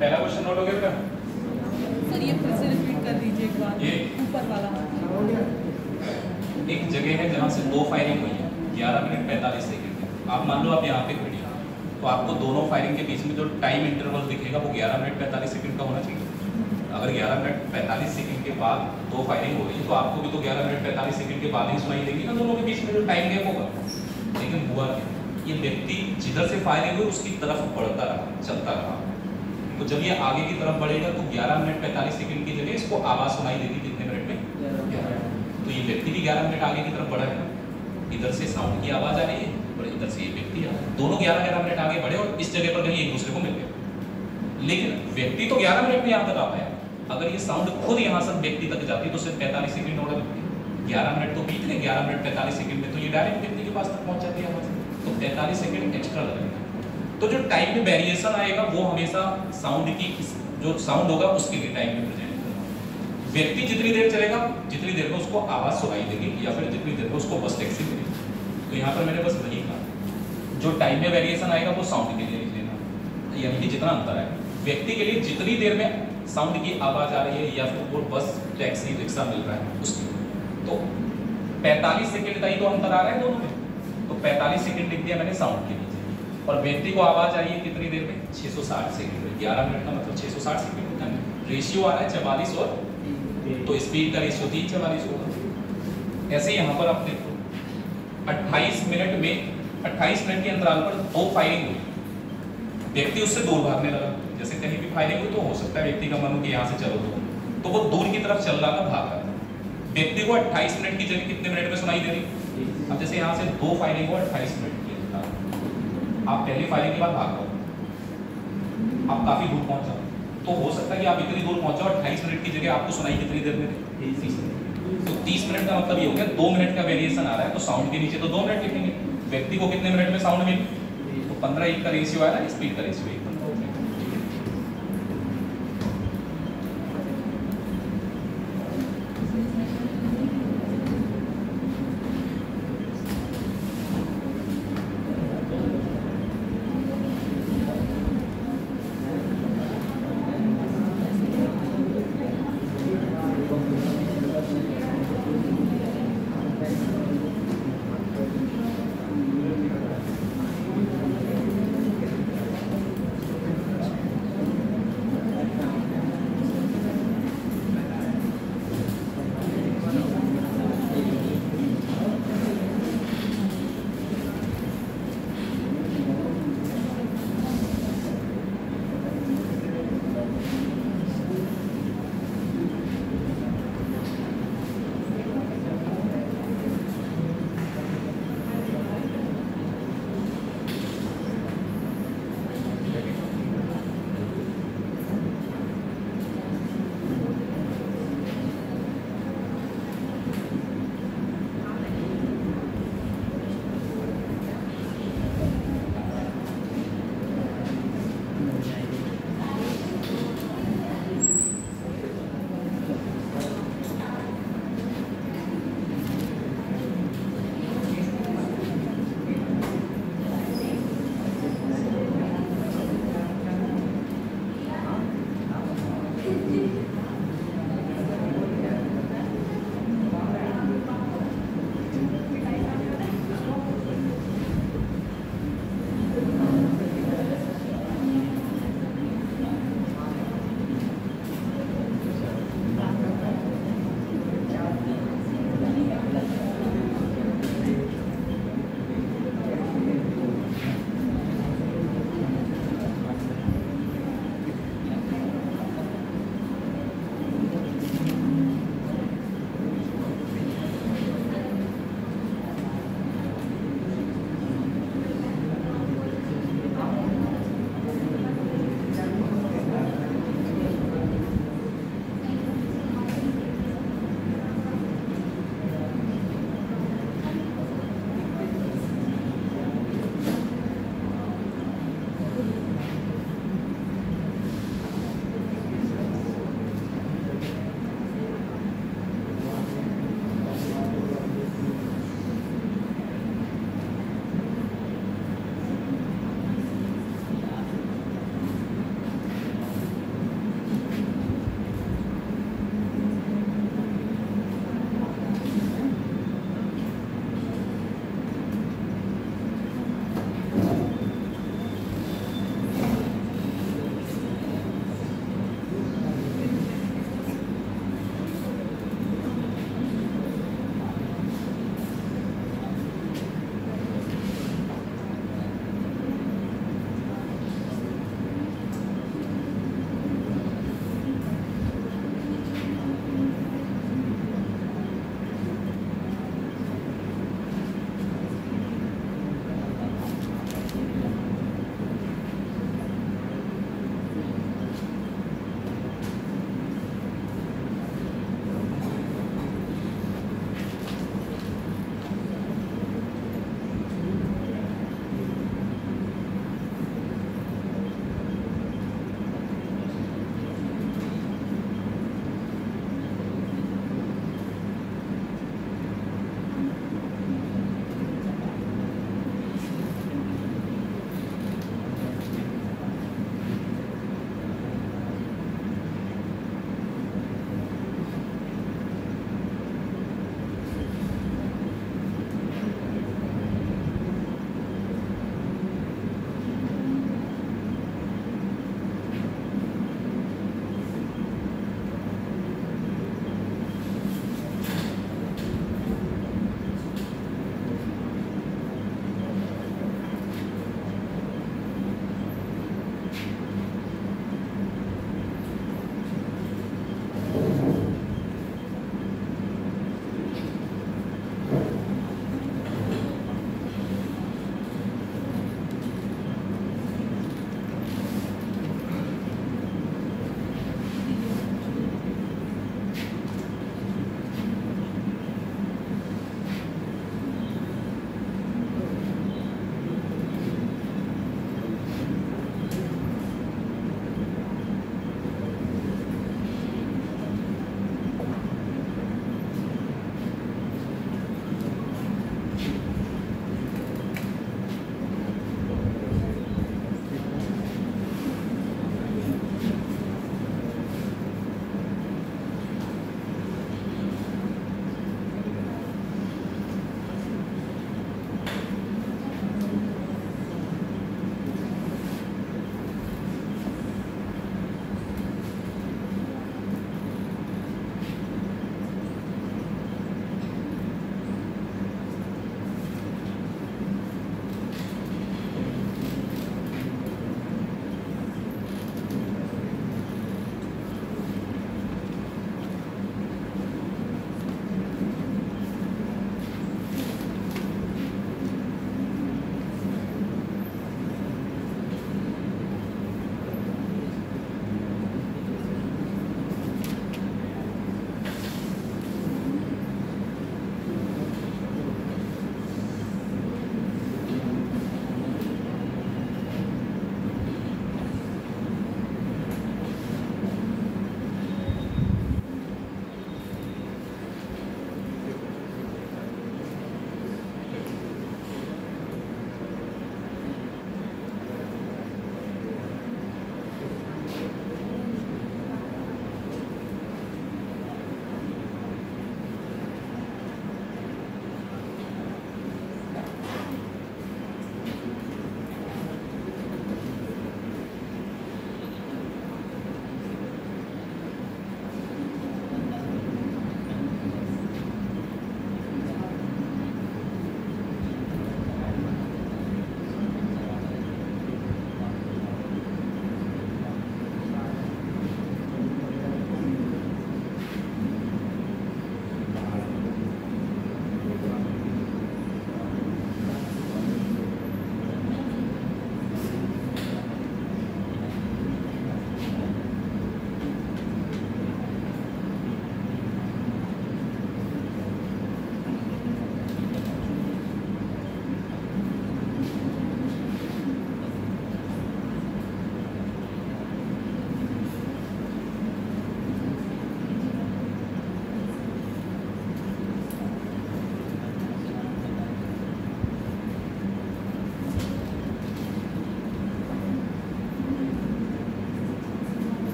[SPEAKER 1] पहला क्वेश्चन नोट हो गया बेटा?
[SPEAKER 2] सर ये फिर से रिपीट कर दीजिए एक बार,
[SPEAKER 1] ये
[SPEAKER 2] ऊपर वाला।
[SPEAKER 1] एक जगह है जहाँ से 2 फायरिंग हुई है 11 मिनट 45 सेकंड में। आप मान लो आप यहाँ पे खड़ी हैं, तो आपको दोनों फायरिंग के बीच में जो टाइम इंटरवल दिखेगा वो 11 मिनट 45 सेकंड का होना चाहिए। अगर 11 मिनट 45 सेकंड के बाद दो फायरिंग हो रही तो आपको भी तो 11 मिनट 45 सेकंड के बाद ही सुनाई देगी ना दोनों के बीच में जो टाइम गैप होगा। लेकिन हुआ क्या, ये व्यक्ति जिधर से फायरिंग हुई उसकी तरफ बढ़ता रहा, चलता रहा। तो जब ये आगे की तरफ बढ़ेगा तो 11 मिनट 45 सेकंड की जगह इसको आवाज सुनाई देगी कितने मिनट में, 11। तो ये व्यक्ति भी 11 मिनट आगे की तरफ बढ़ा है, इधर से साउंड की आवाज आ रही है और इधर से ये व्यक्ति आ रहा है, दोनों 11-11 मिनट आगे बढ़े और इस जगह पर कहीं एक दूसरे को मिल गए। लेकिन व्यक्ति तो 11 मिनट में यहाँ तक आ पाया, अगर ये साउंड खुद यहाँ से व्यक्ति तक जाती तो सिर्फ 45 सेकंड और लगती। 11 मिनट तो बीत गए, 11 मिनट 45 सेकंड में तो ये डायरेक्ट व्यक्ति के पास तक पहुंच जाती है आवाज, तो 45 सेकंड एक्स्ट्रा लगेगा। तो जो टाइम में वेरिएशन आएगा वो हमेशा साउंड की जो साउंड होगा उसके लिए टाइम में प्रेजेंट करना। व्यक्ति जितनी देर चलेगा जितनी देर में उसको आवाज सुनाई देगी या फिर जितनी देर में उसको बस टैक्सी मिलेगी। तो यहाँ पर मैंने बस वही कहा, जो टाइम में वेरिएशन आएगा वो साउंड के लिए लिख लेना, यानी कि जितना अंतर है व्यक्ति के लिए जितनी देर में साउंड की आवाज आ रही है या फिर वो बस टैक्सी रिक्शा मिल रहा है उसके लिए। तो 45 सेकंड का ही तो अंतर आ रहा है दोनों में, तो 45 सेकंड लिख दिया मैंने साउंड के नीचे। और व्यक्ति को आवाज आई है कितनी देर में, 660 सेकंड में। 11 मिनट का मतलब 660 सेकंड होता है। रेशियो आ रहा है 44 और तो स्पीड का रेशियो 3:44 होगा। ऐसे यहाँ पर आप देखो 28 मिनट में 28 मिनट के अंतराल पर दो फायरिंग हुई, व्यक्ति उससे दूर भागने लगा। जैसे कहीं भी फायरिंग हुई तो हो सकता है व्यक्ति का मन हो कि यहाँ से चलो तो वो दूर की तरफ चल रहा था, भाग रहा था। व्यक्ति को 28 मिनट की जगह कितने मिनट में सुनाई दे रही। अब जैसे यहाँ से दो फायरिंग हो 28 मिनट की, आप पहली फायरिंग के बाद भाग रहे हो, आप काफी दूर पहुंच जाओ, तो हो सकता है कि आप इतनी दूर पहुंचो 28 मिनट की जगह आपको सुनाई कितनी देर में, 30 मिनट। तो 30 मिनट का मतलब ये हो गया 2 मिनट का वेरिएशन आ रहा है, तो साउंड के नीचे तो 2 मिनट लिखेंगे। व्यक्ति को कितने मिनट में साउंड मिली, तो 15:1 का रेशियो आया ना, स्पीड का रेशियो 1।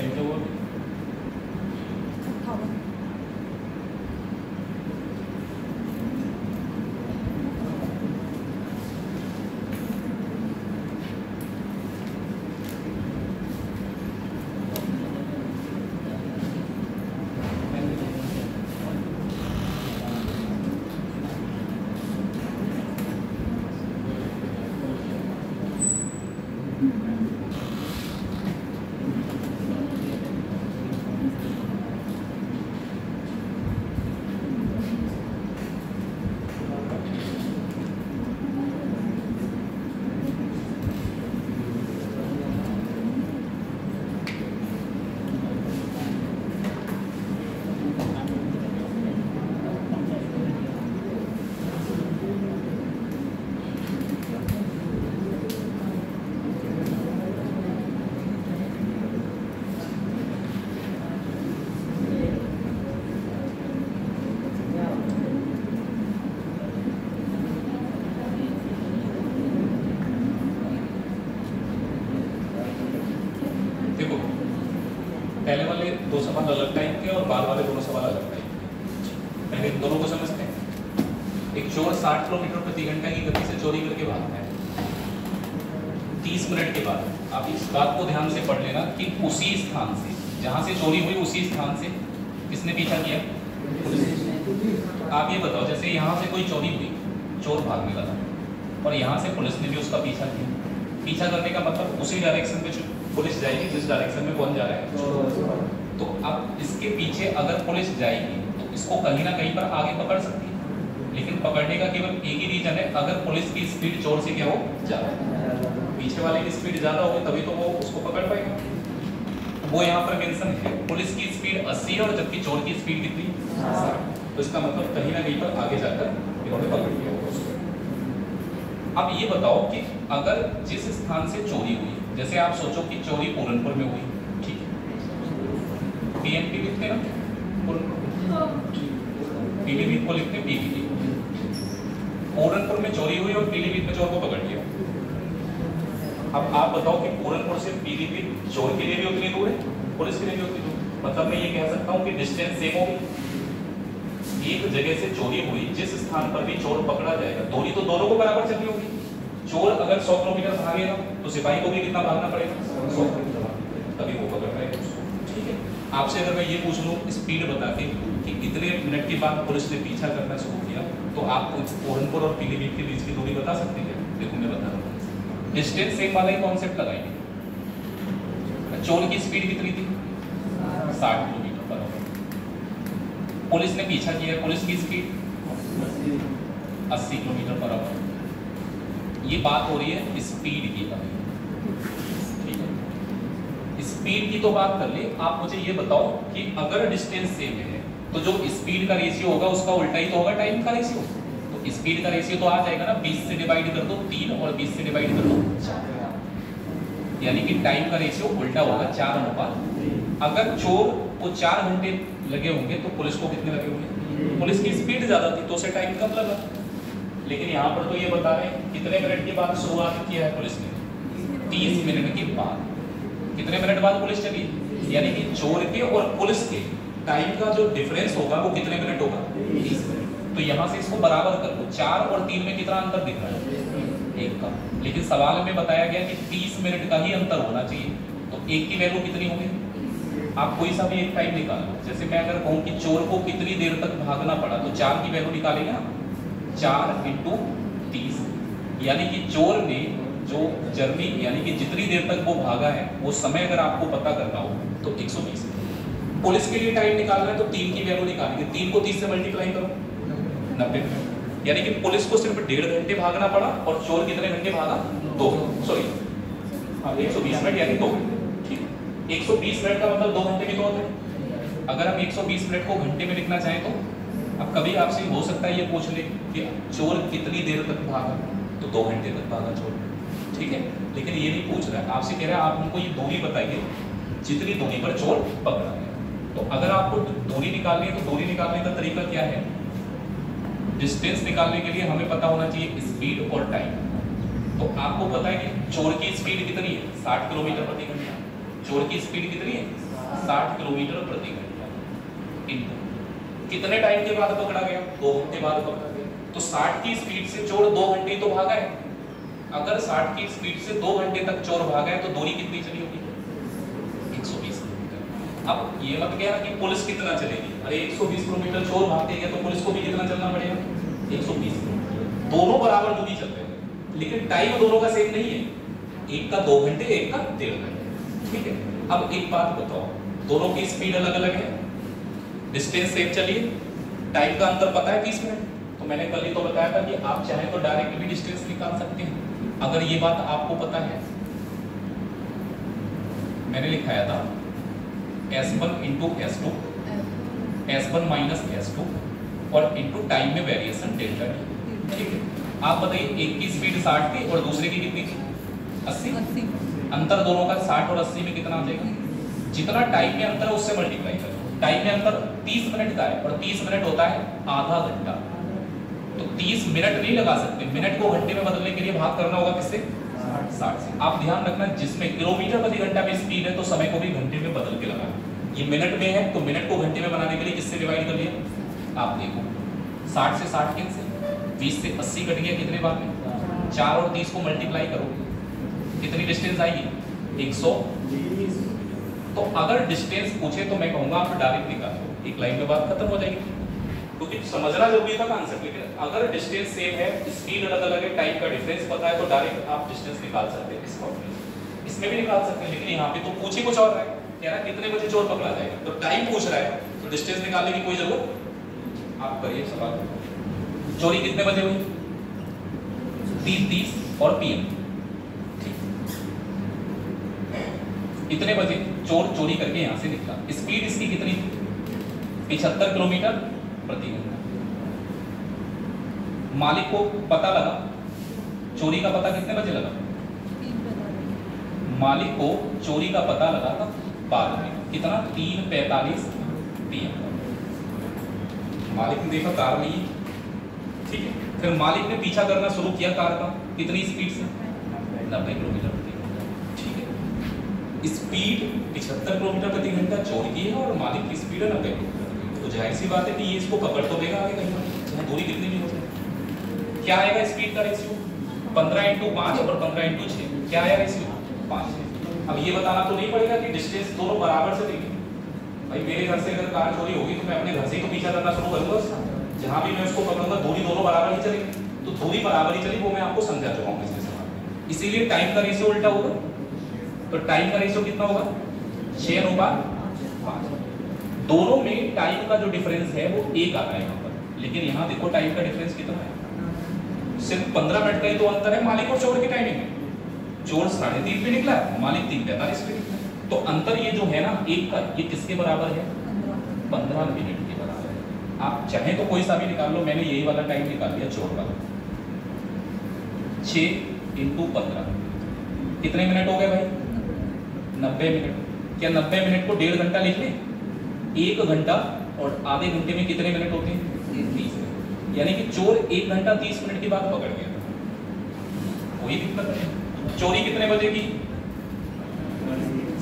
[SPEAKER 1] Thank you. पहले वाले दो सवाल अलग टाइप के और बाद वाले दोनों सवाल अलग टाइप के। पहले दोनों को समझते हैं। एक चोर 60 किलोमीटर प्रति घंटा की गति से चोरी करके भागता है। 30 मिनट के बाद आप इस बात को ध्यान से पढ़ लेना कि उसी स्थान से जहां से चोरी हुई उसी स्थान से किसने पीछा किया? आप ये बताओ, जैसे यहाँ से कोई चोरी हुई, चोर भागने लगा और यहाँ से पुलिस ने भी उसका पीछा किया। पीछा करने का मतलब उसी डायरेक्शन में पुलिस जाएगी जिस डायरेक्शन में कौन जा रहा है। तो अब इसके पीछे अगर पुलिस जाएगी तो इसको कहीं ना कहीं पर आगे पकड़ सकती है, लेकिन पकड़ने का केवल एक ही रीजन है, अगर पुलिस की स्पीड चोर से क्या हो ज्यादा, पीछे वाले की स्पीड ज्यादा होगी तभी तो वो उसको पकड़ पाएगा। वो यहाँ पर मेंशन है, पुलिस की स्पीड 80 और जबकि चोर की स्पीड कितनी 60। तो इसका मतलब कहीं ना कहीं पर आगे जाकर इन्होंने पकड़ लिया होगा उसको। अब ये बताओ कि अगर जिस स्थान से चोरी हुई, जैसे आप सोचो कि चोरी पूरनपुर में हुई, ठीक है, पीएनपी लिखते ना, पीलीभीत को लिखते पीलीभीत। पूरनपुर में चोरी हुई और पीलीभीत में चोर को पकड़ लिया। अब आप बताओ कि पूरनपुर से पीलीभीत चोर के लिए भी उतनी दूर है, पुलिस के लिए भी उतनी दूर। मतलब मैं ये कह सकता हूँ कि डिस्टेंस सेम होगी। एक जगह से चोरी हुई, जिस स्थान पर भी चोर पकड़ा जाएगा, दूरी तो दोनों को बराबर चलनी होगी। चोर अगर 100 किलोमीटर भागेगा तो सिपाही को भी कितना भागना पड़ेगा? 100 किलोमीटर, तभी वो पकड़ पाएगा उसको। ठीक है, आपसे अगर मैं ये पूछ लूँ स्पीड बता के कि इतने मिनट के बाद पुलिस ने पीछा करना शुरू किया, तो आप पूरनपुर और पीलीभीत के बीच की दूरी बता सकते हैं? देखो मैं बता रहा हूँ, डिस्टेंस सेम वाला ही कॉन्सेप्ट लगाएंगे। चोर की स्पीड कितनी थी? 60 किलोमीटर पर आवर। पुलिस ने पीछा किया, पुलिस की स्पीड 80 किलोमीटर पर आवर। ये बात हो रही है स्पीड की। ठीक है, स्पीड की तो बात कर ली। आप मुझे ये बताओ कि अगर डिस्टेंस सेम है तो जो स्पीड का रेशियो होगा उसका उल्टा ही तो होगा टाइम का रेशियो। तो स्पीड का रेशियो तो आ जाएगा ना, 20 से डिवाइड कर दो 3 और 20 से डिवाइड कर दो 4, यानी कि टाइम का रेशियो उल्टा होगा 4:5। अगर चोर को 4 घंटे लगे होंगे तो पुलिस को कितने लगे होंगे? पुलिस की स्पीड ज्यादा थी तो उसे टाइम कम लगा। लेकिन यहाँ पर तो ये बता रहे हैं कितने मिनट के बाद शुरुआत किया है पुलिस ने? 30 मिनट के बाद। कितने मिनट बाद पुलिस चली? यानी कि चोर के और पुलिस के टाइम का जो डिफरेंस होगा वो कितने मिनट होगा? 30 मिनट। तो यहाँ से इसको बराबर कर दो। 4 और 3 में कितना अंतर दिख रहा है? 1 का। लेकिन सवाल में बताया गया कि 30 मिनट का ही अंतर होना चाहिए। तो 1 की वैल्यू कितनी होगी? आप कोई सा भी एक टाइम निकाल लो। जैसे मैं अगर कहूँ कि चोर को कितनी देर तक भागना पड़ा तो 4 की वैल्यू निकालेंगे ना, 4 × 30, यानी कि चोर ने जो जर्नी यानी कि जितनी देर तक वो भागा है वो समय अगर आपको पता करना हो तो 120। पुलिस के लिए टाइम निकालना है तो 3 की वैल्यू निकालेंगे। 3 को 30 से मल्टीप्लाई करो, 90 मिनट। यानी कि पुलिस को सिर्फ 1.5 घंटे भागना पड़ा और चोर कितने घंटे भागा? 2, सॉरी 120 मिनट यानी 2 घंटे। ठीक है, 120 मिनट का मतलब 2 घंटे भी तो होते हैं। अगर हम 120 मिनट को घंटे में लिखना चाहें तो अब कभी आपसे हो सकता है ये पूछ ले कि चोर कितनी देर तक भागा, तो 2 घंटे तक भागा चोर। ठीक है, लेकिन ये नहीं पूछ रहा है, आपसे कह रहा है आप हमको ये दूरी बताइए जितनी दूरी पर चोर पकड़ा गया। तो अगर आपको दूरी निकालनी है तो दूरी निकालने का तरीका क्या है? डिस्टेंस निकालने के लिए हमें पता होना चाहिए स्पीड और टाइम। तो आपको पता है कि चोर की स्पीड कितनी है? 60 किलोमीटर प्रति घंटा। चोर की स्पीड कितनी है? 60 किलोमीटर प्रति घंटा इनटू कितने टाइम के बाद पकड़ा गया? 2 घंटे बाद पकड़ा गया। तो 60 की स्पीड से चोर 2 घंटे तो भागा है। अगर 60 की स्पीड से 2 घंटे तक चोर भागा है तो दूरी कितनी चली होगी? 120 किलोमीटर। अब ये मत कहना कि पुलिस कितना चलेगी, अरे 120 किलोमीटर चोर भागते हैं तो पुलिस को भी कितना चलना पड़ेगा? 120 किलोमीटर। दोनों बराबर दूरी चल रहे हैं लेकिन टाइम दोनों का सेम नहीं है, एक का 2 घंटे एक का 1.5 घंटे। ठीक है, अब एक बात बताओ, दोनों की स्पीड अलग अलग है, डिस्टेंस सेम चलिए, टाइम का अंतर पता है 30 मिनट। तो मैंने कल ही तो बताया था कि आप चाहें तो डायरेक्ट भी डिस्टेंस निकाल सकते हैं। अगर ये बात आपको पता है, मैंने लिखाया था S1 into S2, S1 minus S2 और इंटू टाइम में वेरिएशन डेल्टा टी। ठीक है, आप बताइए एक की स्पीड 60 थी और दूसरे की कितनी थी? 80। अंतर दोनों का 60 और 80 में कितना आ जाएगा? जितना टाइम में अंतर है उससे मल्टीप्लाई करो। टाइम में अंतर 30 मिनट का है और 30 मिनट होता है आधा घंटा, तो 30 मिनट नहीं लगा सकते, मिनट को घंटे में बदलने के लिए भाग करना होगा किससे? 60 से। आप ध्यान रखना, जिसमें किलोमीटर प्रति घंटा में स्पीड है तो समय को भी घंटे में बदल के लगाना। ये मिनट में है तो मिनट को घंटे में बनाने के लिए किससे डिवाइड कर लिया? आप देखो 60 से 60 कैंसिल, 20 से 80 कट गया, कितने बार में? 4 और 30 को मल्टीप्लाई करो, कितनी डिस्टेंस आएगी? 120। तो अगर डिस्टेंस पूछे तो मैं कहूंगा आप डायरेक्ट निकालो, एक लाइन में बात खत्म हो जाएगी, क्योंकि समझना जरूरी था कॉन्सेप्ट। लेकिन अगर डिस्टेंस सेम है, स्पीड अलग अलग है, टाइम का डिफरेंस पता है तो डायरेक्ट आप डिस्टेंस निकाल सकते हैं। इसमें भी निकाल सकते हैं, लेकिन यहाँ पे तो पूछ ही कुछ और रहा है, कह रहा है कितने बजे चोर पकड़ा जाएगा, तो टाइम पूछ रहा है तो डिस्टेंस निकालने की कोई जरूरत। आप करिए सवाल, चोरी कितने बजे हुई? 3:30 और PM। इतने बजे चोर चोरी करके यहां से निकला, स्पीड इसकी कितनी? 75 किलोमीटर प्रति घंटा। मालिक को पता लगा, चोरी का पता कितने बजे लगा? मालिक को चोरी का पता लगा था बाद में, कितना? 3:45 PM। मालिक ने देखा कार नहीं है, ठीक है, फिर मालिक ने पीछा करना शुरू किया कार का, कितनी स्पीड से? 90 किलोमीटर प्रति घंटा। ठीक है, स्पीड 75 किलोमीटर प्रति घंटा चोर की है और मालिक की स्पीड है 90 किलोमीटर। तो जाहिर सी बात है कि ये इसको पकड़ तो देगा आगे कहीं, चाहे दूरी कितनी भी हो जाए। क्या आएगा स्पीड का रेशियो? 15 × 5 और 15 × 6, क्या आया रेशियो? 5। अब ये बताना तो नहीं पड़ेगा कि डिस्टेंस दोनों बराबर से देंगे। भाई मेरे घर से अगर कार चोरी होगी तो मैं अपने घर से ही तो पीछा करना शुरू करूंगा, जहां भी मैं उसको पकड़ूंगा दूरी दोनों बराबर ही चलेगी। तो दूरी बराबर ही चली, वो मैं आपको समझा चुका हूं पिछले सवाल। इसीलिए टाइम का रेशियो उल्टा होगा, तो टाइम का रेशियो कितना होगा? 6:5। दोनों में टाइम का जो डिफरेंस है वो 1 आता है यहाँ पर, लेकिन यहाँ देखो टाइम का डिफरेंस कितना है? सिर्फ 15 मिनट का ही तो अंतर है मालिक और चोर की टाइमिंग में। चोर 3:30 पे निकला, मालिक 3:45 पे निकला, तो अंतर ये जो है ना 1 का, ये किसके बराबर है? 15 मिनट के बराबर है। आप चाहें तो कोई सा भी निकाल लो, मैंने यही वाला टाइम निकाल लिया चोर वाला। 6 × 15 कितने मिनट हो गए भाई? 90 मिनट। क्या 90 मिनट को 1.5 घंटा लिख लें? 1 घंटा और आधे घंटे में कितने मिनट होते हैं? 30 मिनट। यानी कि चोर 1 घंटा 30 मिनट के बाद पकड़ गया, कोई दिक्कत नहीं। चोरी कितने बजे की?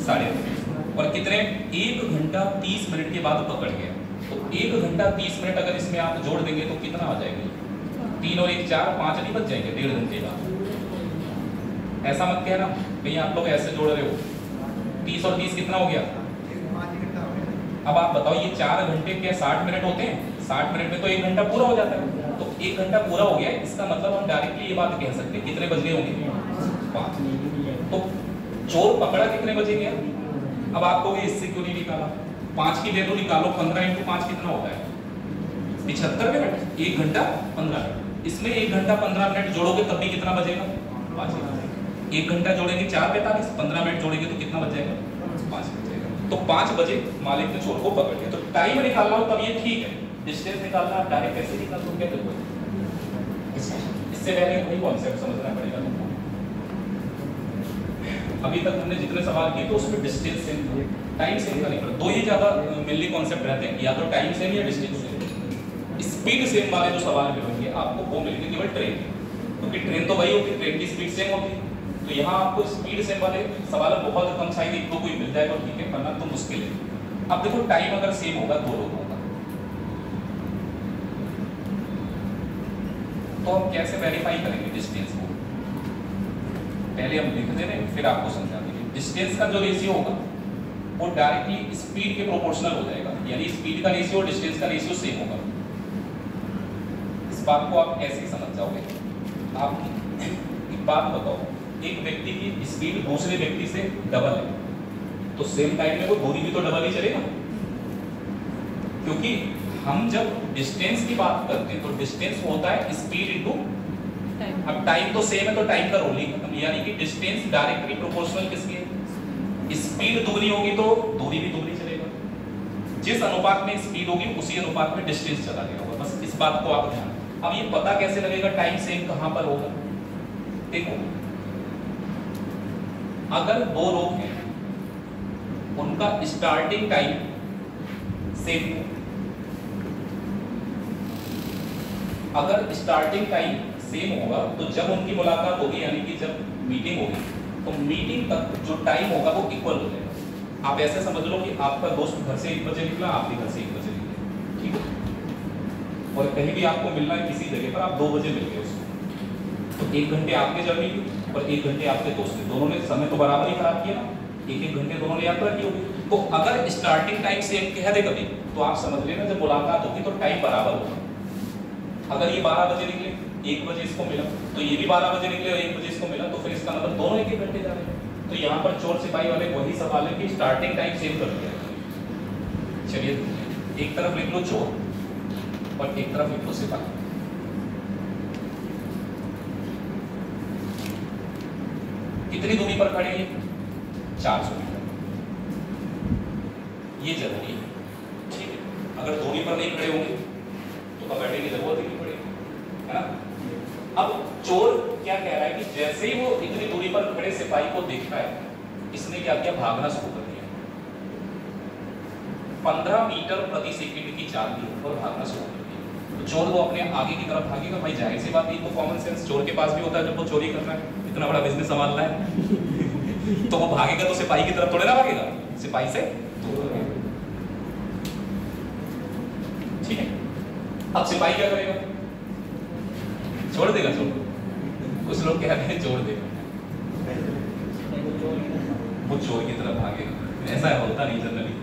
[SPEAKER 1] 3:30। और कितने? 1 घंटा 30 मिनट के बाद पकड़ गया। तो 1 घंटा 30 मिनट अगर इसमें आप जोड़ देंगे तो कितना आ जाएगा? 3 और 1 4, 5 नहीं बच जाएंगे 1.5 घंटे बाद। ऐसा मत कहना कहीं आप लोग ऐसे जोड़ रहे हो। 30 और 30 कितना हो गया? अब आप बताओ ये 4 घंटे क्या 60 मिनट होते हैं? 60 मिनट में तो 1 घंटा पूरा हो जाता है। तो 1 घंटा पूरा हो गया, इसका मतलब हम डायरेक्टली ये बात कह सकते हैं कितने बज गए होंगे? 5। तो चोर पकड़ा कितने बजे गया? अब आपको इससे क्यों नहीं निकाला? 5 की वैल्यू निकालो, 15 × 5 कितना होता है? 75 मिनट। 1 घंटा 15 मिनट। इसमें 1 घंटा 15 मिनट जोड़ोगे तब भी कितना बजेगा? 5 बजेगा। 1 घंटा जोड़ेंगे 4:45, 15 मिनट जोड़ेंगे तो कितना बच जाएगा? 5 बजेगा। तो 5 बजे मालिक ने चोर को पकड़ लिया। तो टाइम निकालना हो तब ये ठीक है, डिस्टेंस निकालना आप डायरेक्ट कैसे निकाल दो? क्या देखो इससे पहले वही कॉन्सेप्ट समझना पड़ेगा तुमको। अभी तक हमने जितने सवाल किए तो उसमें डिस्टेंस सेम, टाइम सेम का नहीं पड़ा। 2 ही ज्यादा मेनली कॉन्सेप्ट रहते हैं, या तो टाइम सेम या डिस्टेंस सेम। स्पीड सेम वाले जो सवाल मिलेंगे आपको वो मिलेंगे केवल ट्रेन, क्योंकि ट्रेन तो वही होती है, ट्रेन की स्पीड सेम होती है। तो तो यहाँ आपको स्पीड सेम वाले सवाल बहुत कम शायद एक को कोई मिल जाएगा ठीक है, वरना तो मुश्किल है। अब देखो टाइम अगर सेम होगा दो लोगों का, तो हम कैसे वेरीफाई करेंगे डिस्टेंस को? पहले हम लिख दे रहे हैं फिर आपको समझा देंगे। डिस्टेंस का जो रेशियो होगा वो डायरेक्टली स्पीड के प्रोपोर्शनल हो जाएगा, यानी स्पीड का रेशियो और डिस्टेंस का रेशियो सेम होगा। इस बात को आप कैसे समझ जाओगे? आप एक बात बताओ, एक व्यक्ति की स्पीड दूसरे व्यक्ति से डबल है तो सेम टाइम में वो दूरी भी तो डबल ही चलेगा, क्योंकि हम जब डिस्टेंस की बात करते हैं तो डिस्टेंस होता है स्पीड इनटू
[SPEAKER 2] टाइम।
[SPEAKER 1] अब टाइम तो सेम है तो टाइम का रोल ही खत्म, यानी कि डिस्टेंस डायरेक्टली प्रोपोर्शनल किसकी है? स्पीड दुगनी होगी तो दूरी भी दुगनी चलेगा। जिस अनुपात में स्पीड होगी उसी अनुपात में डिस्टेंस चला गया होगा। बस इस बात को आप ध्यान। अब ये पता कैसे लगेगा टाइम सेम कहां पर होगा? देखो, अगर दो लोग हैं उनका स्टार्टिंग टाइम सेम है, अगर स्टार्टिंग टाइम सेम होगा तो जब उनकी मुलाकात होगी यानी कि जब मीटिंग होगी तो मीटिंग तक जो टाइम होगा वो इक्वल हो जाएगा। आप ऐसे समझ लो कि आपका दोस्त घर से 1 बजे निकला, आप भी घर से 1 बजे निकले, ठीक है, और कहीं भी आपको मिलना है किसी जगह पर, आप 2 बजे मिल गए उसको, तो 1 घंटे आपके जर्नी की और 1 घंटे आपके दोस्त ने, दोनों ने समय तो बराबर ही खराब किया ना, 1-1 घंटे दोनों ने यात्रा की होगी। तो अगर स्टार्टिंग टाइम सेम कह दे कभी तो आप समझ लेना जब मुलाकात होगी तो टाइम बराबर होगा। अगर ये 12 बजे निकले, 1 बजे इसको मिला, तो ये भी 12 बजे निकले और 1 बजे इसको मिला, तो फिर इसका मतलब दोनों 1-1 घंटे जा रहे हैं। तो यहाँ पर चोर सिपाही वाले वही सवाल है कि स्टार्टिंग टाइम सेम कर दिया। चलिए एक तरफ लिख लो चोर और एक तरफ लिख लो सिपाही। कितनी दूरी पर खड़े हैं? 400 मीटर। ये जरूरी है, ठीक है। अगर दूरी पर नहीं खड़े होंगे तो पकड़ने की जरूरत ही नहीं पड़ेगी, है ना। अब चोर क्या कह रहा है कि जैसे ही वो इतनी दूरी पर खड़े सिपाही को देखता है, इसने क्या किया? भागना शुरू कर दिया। 15 मीटर प्रति सेकंड की चाल दी और भागना शुरू कर दिया। तो चोर वो अपने आगे की तरफ भागेगा। भाई जाहिर सी बात है, तो कॉमन सेंस चोर के पास भी होता है जब वो चोरी कर रहा है, इतना बड़ा बिजनेस संभाल रहा है तो वो भागेगा तो सिपाही की तरफ थोड़े ना भागेगा, सिपाही से दूर भागेगा, ठीक है। अब सिपाही क्या करेगा? छोड़ देगा। कुछ लोग कह रहे हैं छोड़ देगा, वो चोर की तरफ भागेगा। ऐसा होता नहीं जनरली।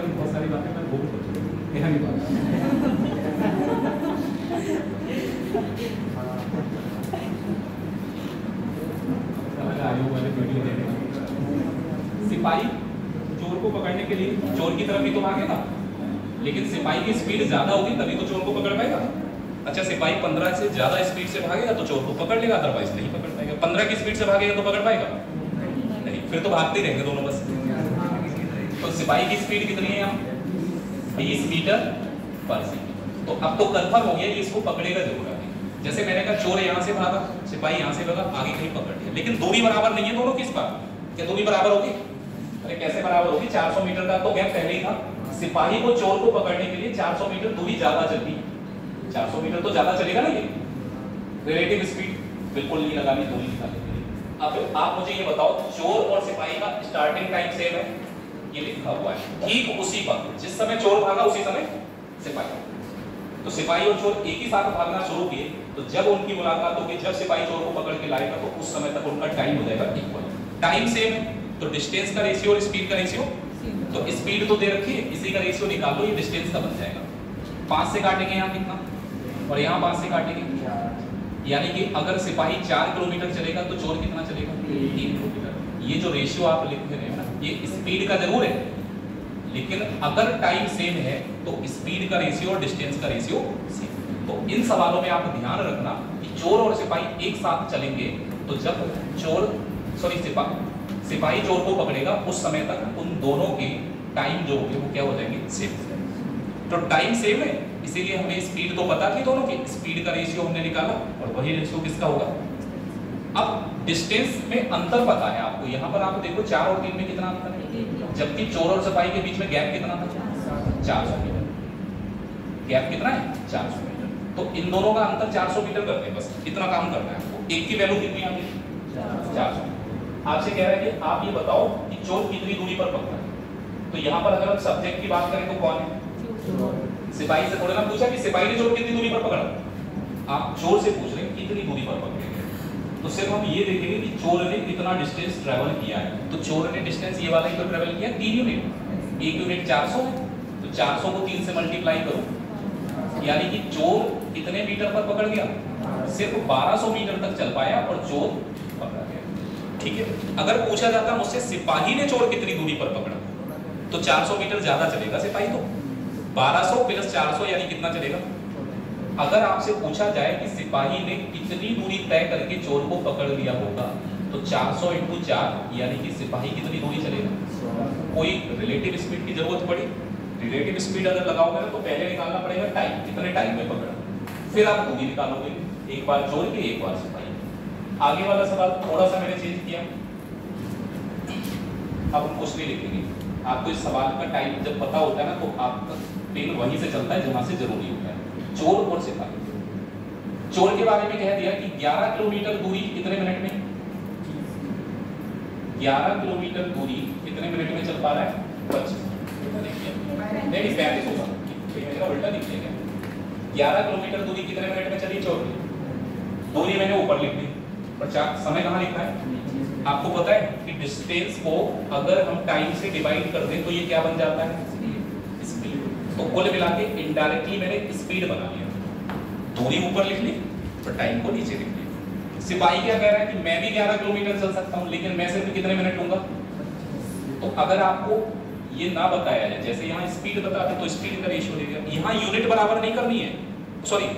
[SPEAKER 1] बहुत सारी बातें मैं बोल सिपाही चोर को पकड़ने के लिए चोर की तरफ ही तो भागेगा, लेकिन सिपाही की स्पीड ज्यादा होगी तभी तो चोर को पकड़ पाएगा। अच्छा, सिपाही 15 से ज्यादा स्पीड से भागेगा तो चोर को पकड़ लेगा, अदरवाइज नहीं पकड़ पाएगा। 15 की स्पीड से भागेगा तो पकड़ पाएगा नहीं, फिर तो भागते ही रहेंगे दोनों बस। तो सिपाही की स्पीड कितनी है यहाँ? 20 मीटर पर सेकंड। तो अब तो कंफर्म हो गया कि इसको पकड़ेगा जरूर आगे। जैसे मैंने कहा चोर यहाँ से भागा, सिपाही यहाँ से भागा, आगे कहीं पकड़ लिया, लेकिन दूरी बराबर नहीं है दोनों की। इस बार क्या दूरी बराबर होगी? अरे कैसे बराबर होगी? 400 मीटर का तो गैप पहले ही था। सिपाही को चोर को पकड़ने के लिए 400 मीटर दूरी ज्यादा चलती। 400 मीटर तो ज्यादा चलेगा ना, ये रिलेटिव स्पीड बिल्कुल नहीं लगानी दूरी निकालने के लिए। अब आप मुझे ये बताओ, चोर और सिपाही का स्टार्टिंग टाइम सेम है, ये लिखा हुआ है। ठीक उसी वक्त जिस समय चोर भागा उसी समय सिपाही। तो सिपाही और चोर एक ही साथ भागना शुरू किए, तो जब उनकी मुलाकात होगी, जब सिपाही चोर को पकड़ के लाएगा तो उस समय तक उनका टाइम हो जाएगा इक्वल। टाइम सेम है तो डिस्टेंस का रेशियो और स्पीड का रेशियो, तो स्पीड तो दे रखी है, इसी का रेशियो निकाल लो, ये डिस्टेंस का बन जाएगा। 5 से काटेंगे यहाँ कितना और यहाँ 5 से काटेंगे, यानी कि अगर सिपाही 4 किलोमीटर चलेगा तो चोर कितना चलेगा? 3 किलोमीटर। ये जो रेशियो आप लिख रहे हैं ना, ये स्पीड का जरूर है, लेकिन अगर टाइम सेम है तो स्पीड का रेशियो और डिस्टेंस का रेशियो सेम। तो इन सवालों में आप ध्यान रखना कि चोर और सिपाही एक साथ चलेंगे तो जब सिपाही चोर को पकड़ेगा उस समय तक उन दोनों के टाइम जो होंगे वो क्या हो जाएंगे? सेम। तो टाइम सेम है, इसीलिए हमें स्पीड तो पता थी दोनों की, स्पीड का रेशियो हमने निकाला और वही रेशियो किसका होगा? अब डिस्टेंस में अंतर पता है आपको, यहाँ पर आप देखो 4 और 3 में कितना अंतर है, जबकि चोर और सिपाही के बीच में गैप कितना था, 400 मीटर। गैप कितना है, 400 मीटर। तो इन दोनों का अंतर 400 मीटर करते हैं, बस इतना काम करना है आपको। एक की वैल्यू कितनी आ गई, 400। आपसे कह रहा है कि आप ये बताओ कि चोर कितनी दूरी पर पकड़ा है। तो यहाँ पर अगर हम सब्जेक्ट की बात करें तो कौन है, सिपाही से थोड़ा ना पूछा कि सिपाही ने चोर कितनी दूरी पर पकड़ा, आप चोर से पूछ रहे हैं कितनी दूरी पर पकड़ेंगे। तो सिर्फ हम ये देखेंगे कि चोर ने कितना डिस्टेंस ट्रेवल किया है। तो चोर ने डिस्टेंस ये वाला ही तो ट्रेवल किया 3 यूनिट, एक यूनिट 400 है, तो 400 को 3 से मल्टीप्लाई करो, यानी कि चोर कितने मीटर पर पकड़ गया, सिर्फ 1200 मीटर तक चल पाया और चोर पकड़ा गया। ठीक है, अगर पूछा जाता मुझसे सिपाही ने चोर कितनी दूरी पर पकड़ा, तो 400 मीटर ज्यादा चलेगा सिपाही, तो 1200 प्लस 400 यानी कितना चलेगा। अगर आपसे पूछा जाए कि सिपाही ने कितनी दूरी तय करके चोर को पकड़ लिया होगा, तो 400 × 4 यानी कि सिपाही कितनी दूरी चलेगा। कोई रिलेटिव स्पीड की जरूरत पड़ी, रिलेटिव स्पीड अगर लगाओगे ना तो पहले निकालना पड़ेगा टाइम, कितने टाइम में पकड़ा, फिर आप दूरी निकालोगे, एक बार चोर के एक बार सिपाही। आगे वाला सवाल थोड़ा सा मैंने चेंज किया, अब हम कुछ नहीं लिखेंगे। आपको इस सवाल का टाइम जब पता होता है ना तो आपका पेन वहीं से चलता है जहां से जरूरी होता है। चोर और सिपाही, चोर के बारे में कह दिया कि 11 किलोमीटर दूरी कितने मिनट में, 11 किलोमीटर दूरी कितने मिनट में चल पा रहा है, 25 नहीं 35 होगा, मेरा उल्टा लिख दिया गया। 11 किलोमीटर दूरी कितने मिनट में चली चोर की, दूरी मैंने ऊपर लिख दी, पर समय कहाँ लिखा है। आपको पता है कि डिस्टेंस को अगर हम टाइम से डिवाइड कर दें तो ये क्या बन जाता है, स्पीड। तो कुल मिला के इनडायरेक्टली मैंने स्पीड बना लिया, दूरी ऊपर लिख ली और टाइम को नीचे लिख लिया। सिपाही क्या कह रहा है कि मैं भी 11 किलोमीटर चल सकता हूं, लेकिन मैं सिर्फ कितने मिनट लूंगा। तो अगर आपको ये ना बताया जाए, जैसे यहाँ स्पीड बताते तो स्पीड का रेशियो ले लिया, यहाँ यूनिट बराबर नहीं करनी है, सॉरी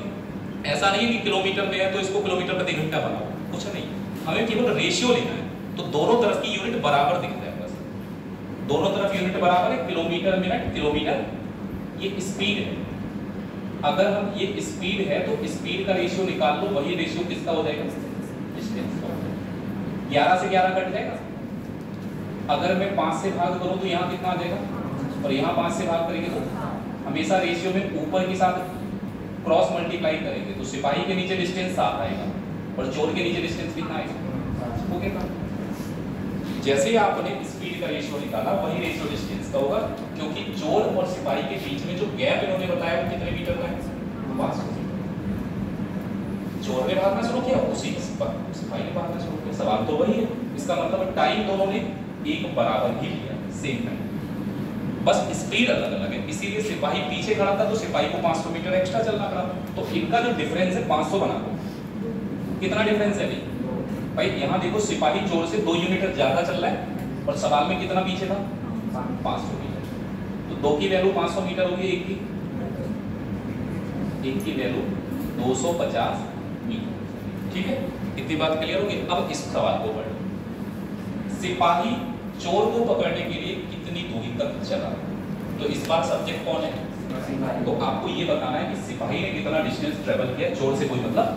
[SPEAKER 1] ऐसा नहीं है कि किलोमीटर में है तो इसको किलोमीटर प्रति घंटा बनाओ, कुछ नहीं, हमें केवल रेशियो लेना है। तो दोनों तरफ की यूनिट बराबर दिखता है, बस दोनों तरफ यूनिट बराबर है, किलोमीटर मिनट किलोमीटर, ये स्पीड है। अगर हम ये स्पीड है तो स्पीड का रेशियो निकाल लो, वही रेशियो किसका हो जाएगा, डिस्टेंस का। 11 से 11 कट जाएगा। अगर मैं 5 से भाग करूं तो यहाँ कितना आ जाएगा, और यहाँ 5 से भाग करेंगे तो हमेशा रेशियो में ऊपर के साथ क्रॉस मल्टीप्लाई करेंगे, तो सिपाही के नीचे डिस्टेंस 7 आएगा और चोर के नीचे डिस्टेंस कितना आएगा, ओके का। जैसे ही आपने स्पीड का रेशियो निकाला वही रेशियो डिस्टेंस का होगा, क्योंकि चोर और सिपाही के बीच में जो गैप इन्होंने बताया वो कितने मीटर का है, 500 मीटर। चोर ने भागना शुरू किया, उसी सिपाही ने भागना शुरू किया, सवाल तो वही है। इसका मतलब टाइम दोनों ने एक बराबर ही लिया, सेम टाइम, बस स्पीड अलग अलग है। इसीलिए सिपाही पीछे खड़ा था तो सिपाही को 500 मीटर एक्स्ट्रा चलना पड़ा। तो इनका जो डिफरेंस है 500 बना दो, कितना डिफरेंस है भाई, यहाँ देखो सिपाही चोर से 2 यूनिट ज्यादा चल रहा है और सवाल में कितना पीछे था, 500 मीटर। तो 2 की वैल्यू 500 मीटर होगी, एक की वैल्यू 250 मीटर। ठीक है, इतनी बात क्लियर होगी। अब इस सवाल को पढ़ो, सिपाही चोर को पकड़ने के लिए कितनी दूरी तक चला। तो इस बार सब्जेक्ट कौन है, तो आपको ये बताना है कि सिपाही ने कितना डिस्टेंस ट्रेवल किया, चोर से कोई मतलब।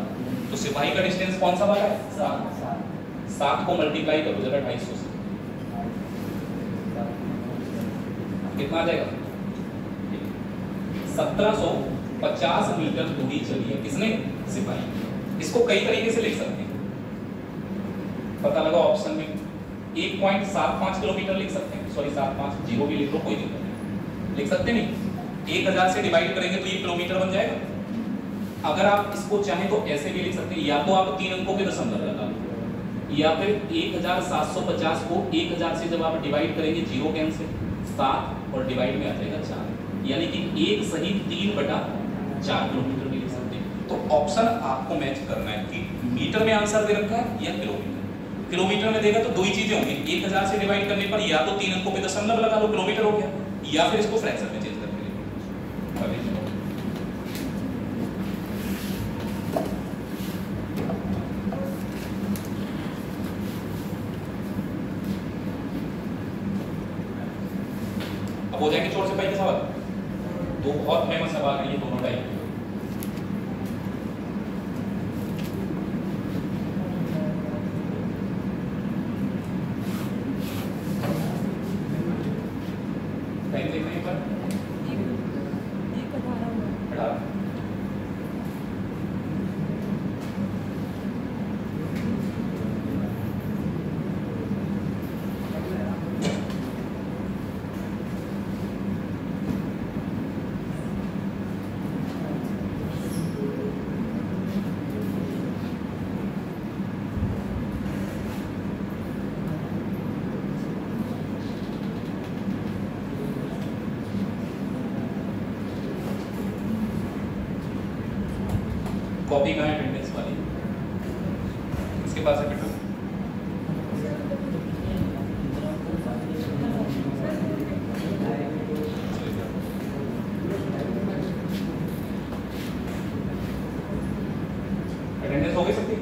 [SPEAKER 1] तो सिपाही का डिस्टेंस कौन सा वाला है, 7 को मल्टीप्लाई करो जरा 250 से, कितना आ जाएगा, 1750 मीटर दूरी चली है किसने, सिपाही। इसको कई तरीके से लिख सकते हैं, पता लगा ऑप्शन में 1.75 किलोमीटर लिख सकते हैं, सॉरी 75 जीरो भी लिख लो, कोई दिक्कत नहीं, लिख सकते नहीं। 1000 से डिवाइड करेंगे तो ये किलोमीटर बन जाएगा। अगर आप इसको चाहें तो ऐसे भी लिख सकते हैं, या तो आप 3 अंकों के दशमलव लगा लो, या फिर 1750 को 1000 से जब आप डिवाइड करेंगे, जीरो कैंसिल, 7 और डिवाइड में आ जाएगा 4, यानी कि 1 सही 3/4 किलोमीटर भी लिख सकते हैं। तो ऑप्शन आपको मैच करना है कि मीटर में आंसर दे रखा है या किलोमीटर। किलोमीटर में देगा तो 2 ही चीजें होंगी, 1000 से डिवाइड करने पर या तो 3 अंकों पे दशमलव लगा लो, किलोमीटर हो गया, या फिर इसको फ्रैक्शन में चेंज करके हो जाएंगे। चोर सिपाही के सवाल तो बहुत फेमस सवाल है ये दोनों टाइप। कॉपी कहाँ है अटेंडेंस वाली? इसके पास है बेटा? अटेंडेंस हो गई सबकी?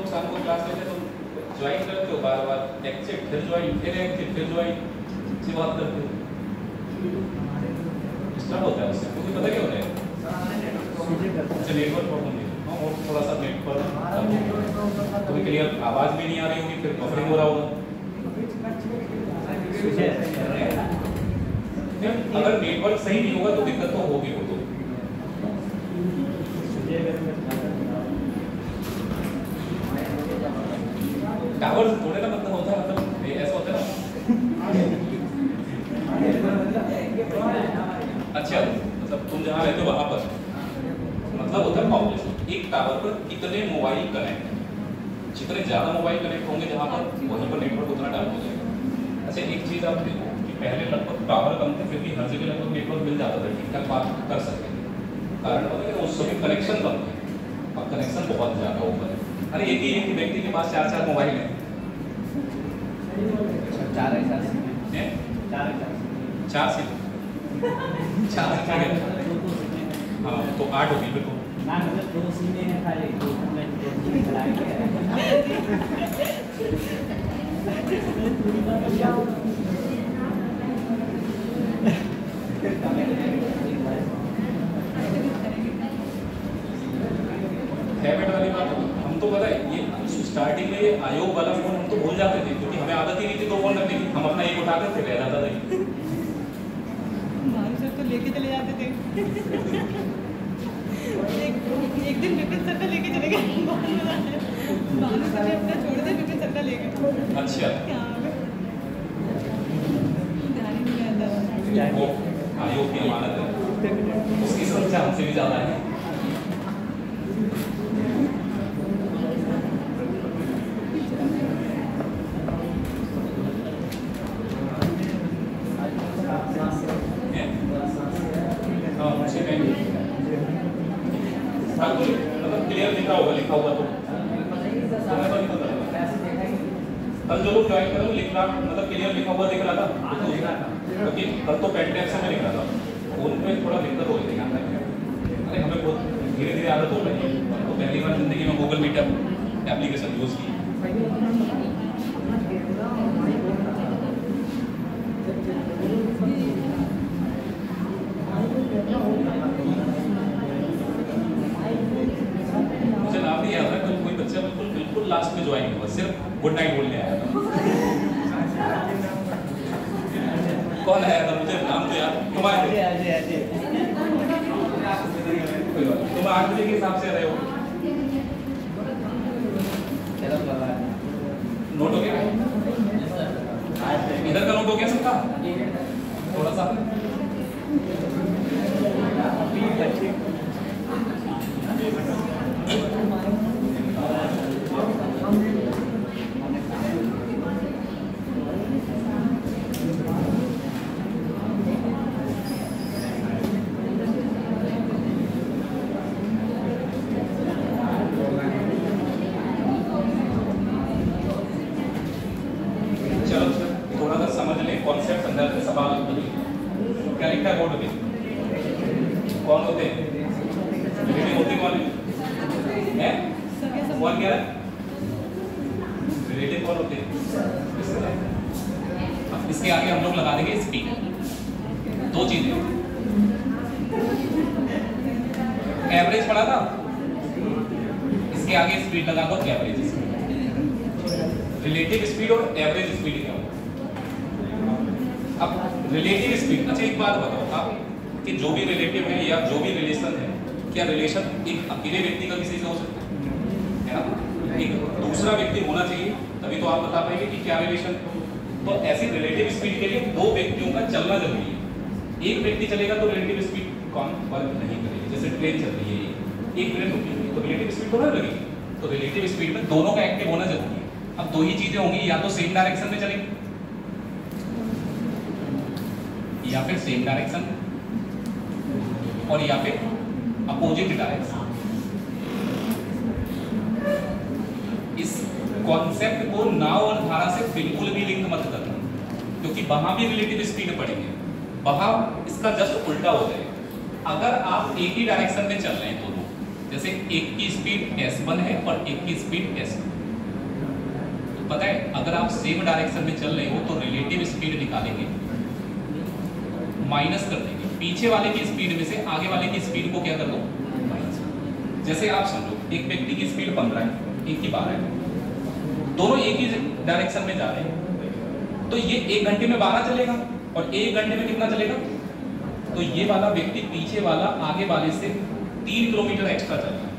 [SPEAKER 1] शाम को क्लास लेते तो ज्वाइन करते हो बार बार, एग्जिट फिर ज्वाइन फिर एग्जिट फिर ज्वाइन से बात करते हो, डिस्टर्ब होता है उससे। क्योंकि पता क्या होता है, अच्छा नेटवर्क प्रॉब्लम है और थोड़ा सा नेटवर्क कोई क्लियर आवाज़ भी नहीं आ रही होगी, फिर बफरिंग हो रहा होगा। अगर नेटवर्क सही नहीं होगा तो दिक्कत तो होगी वो तो। टावर से थोड़े ना मतलब होता है, मतलब ऐसा होता है ना। अच्छा मतलब तुम जहाँ रहते हो वहाँ पर मतलब होता है पॉपुलेशन, एक टावर पर कितने मोबाइल कनेक्ट हैं, जितने ज़्यादा मोबाइल कनेक्ट होंगे जहाँ पर वहीं पर नेटवर्क उतना डाउन हो जाएगा। अच्छा एक चीज़ आप देखो कि पहले लगभग टावर कम थे फिर भी हर जगह लगभग नेटवर्क मिल जाता था, ठीक ठाक बात कर सकते थे। कारण पता है उस समय कनेक्शन कम थे और कनेक्शन बहुत ज़्यादा ऊपर है। अरे एक ही व्यक्ति के पास 4 मोबाइल हैं। चार से हाँ तो 8 होगी फिर तो। हैबिट वाली बात हम तो पता है, ये स्टार्टिंग में ये आयोग वाला फोन हम तो भूल जाते थे क्योंकि हमें आदत ही नहीं थी 2 फोन रखने की, हम अपना एक उठाते थे रह जाता था।
[SPEAKER 2] भानु सर तो लेके चले जाते थे। एक दिन विपिन सर का लेके चले गए, भानु सर ने अपना छोड़ दिया, विपिन सर का ले गए।
[SPEAKER 1] अच्छा
[SPEAKER 2] ध्यान ही नहीं रहता।
[SPEAKER 1] वो आयोग की अमानत है, उसकी सुरक्षा हमसे भी ज़्यादा है। लिखा हुआ तो कल जो लोग ज्वाइन करें लिखना मतलब क्लियर लिखा हुआ दिख रहा था, क्योंकि कल तो पेन टैप से मैं लिख रहा था, उनमें थोड़ा दिक्कत हो रही थी। अरे हमें बहुत धीरे धीरे आदत हो रही है, तो पहली बार जिंदगी में गूगल मीटअप एप्लीकेशन यूज़ की। मुझे नाम नहीं याद है, कोई बच्चा बिल्कुल लास्ट में ज्वाइन हुआ, सिर्फ गुड नाइट बोलने आया था। कौन आया था मुझे नाम तो याद, तुम आए थे? तुम 8 बजे के हिसाब से रहे हो। नोट हो गया? इधर का नोट हो गया सबका? थोड़ा सा कौन होते हैं? अब इसके आगे हम लोग लगा देंगे स्पीड। दो चीजें, एवरेज पढ़ा था, इसके आगे स्पीड लगा दो एवरेज स्पीड। रिलेटिव स्पीड और एवरेज स्पीड क्या होता है? अब रिलेटिव स्पीड, अच्छा एक बात बताओ आप कि जो भी रिलेटिव है या जो भी रिलेशन है, क्या रिलेशन एक अकेले व्यक्ति का किसी से हो सकता है ना? एक दूसरा व्यक्ति होना चाहिए तभी तो आप बता पाएंगे कि क्या रिलेशन। तो ऐसी रिलेटिव स्पीड के लिए दो व्यक्तियों का चलना जरूरी है। एक व्यक्ति चलेगा तो रिलेटिव स्पीड कौन वर्क नहीं करेगी। जैसे ट्रेन चल रही है, एक ट्रेन रुकी है तो रिलेटिव स्पीड तो ना लगेगी। तो रिलेटिव स्पीड में दोनों का एक्टिव होना जरूरी है। अब दो ही चीजें होंगी, या तो सेम डायरेक्शन में चलेंगे या फिर सेम डायरेक्शन और या फिर अपोजिट डायरेक्शन। इस कॉन्सेप्ट को नाव और धारा से बिल्कुल भी लिंक मत करना, क्योंकि वहां भी रिलेटिव स्पीड पढ़ेंगे, वहां इसका जस्ट उल्टा हो जाएगा। अगर आप एक ही डायरेक्शन में चल रहे हैं दोनों, जैसे एक की स्पीड s1 है और एक की स्पीड s2, तो पता है अगर आप सेम डायरेक्शन में चल रहे हो तो रिलेटिव स्पीड निकालेंगे, माइनस कर देंगे पीछे वाले की स्पीड में से आगे वाले की स्पीड को क्या कर दो, माइनस। जैसे आप समझो एक व्यक्ति की स्पीड 15 है, एक की 12 है, दोनों एक ही डायरेक्शन में जा रहे हैं, तो ये 1 घंटे में 12 चलेगा और 1 घंटे में कितना चलेगा? तो ये वाला व्यक्ति पीछे वाला आगे वाले से 3 किलोमीटर एक्स्ट्रा चल रहा है।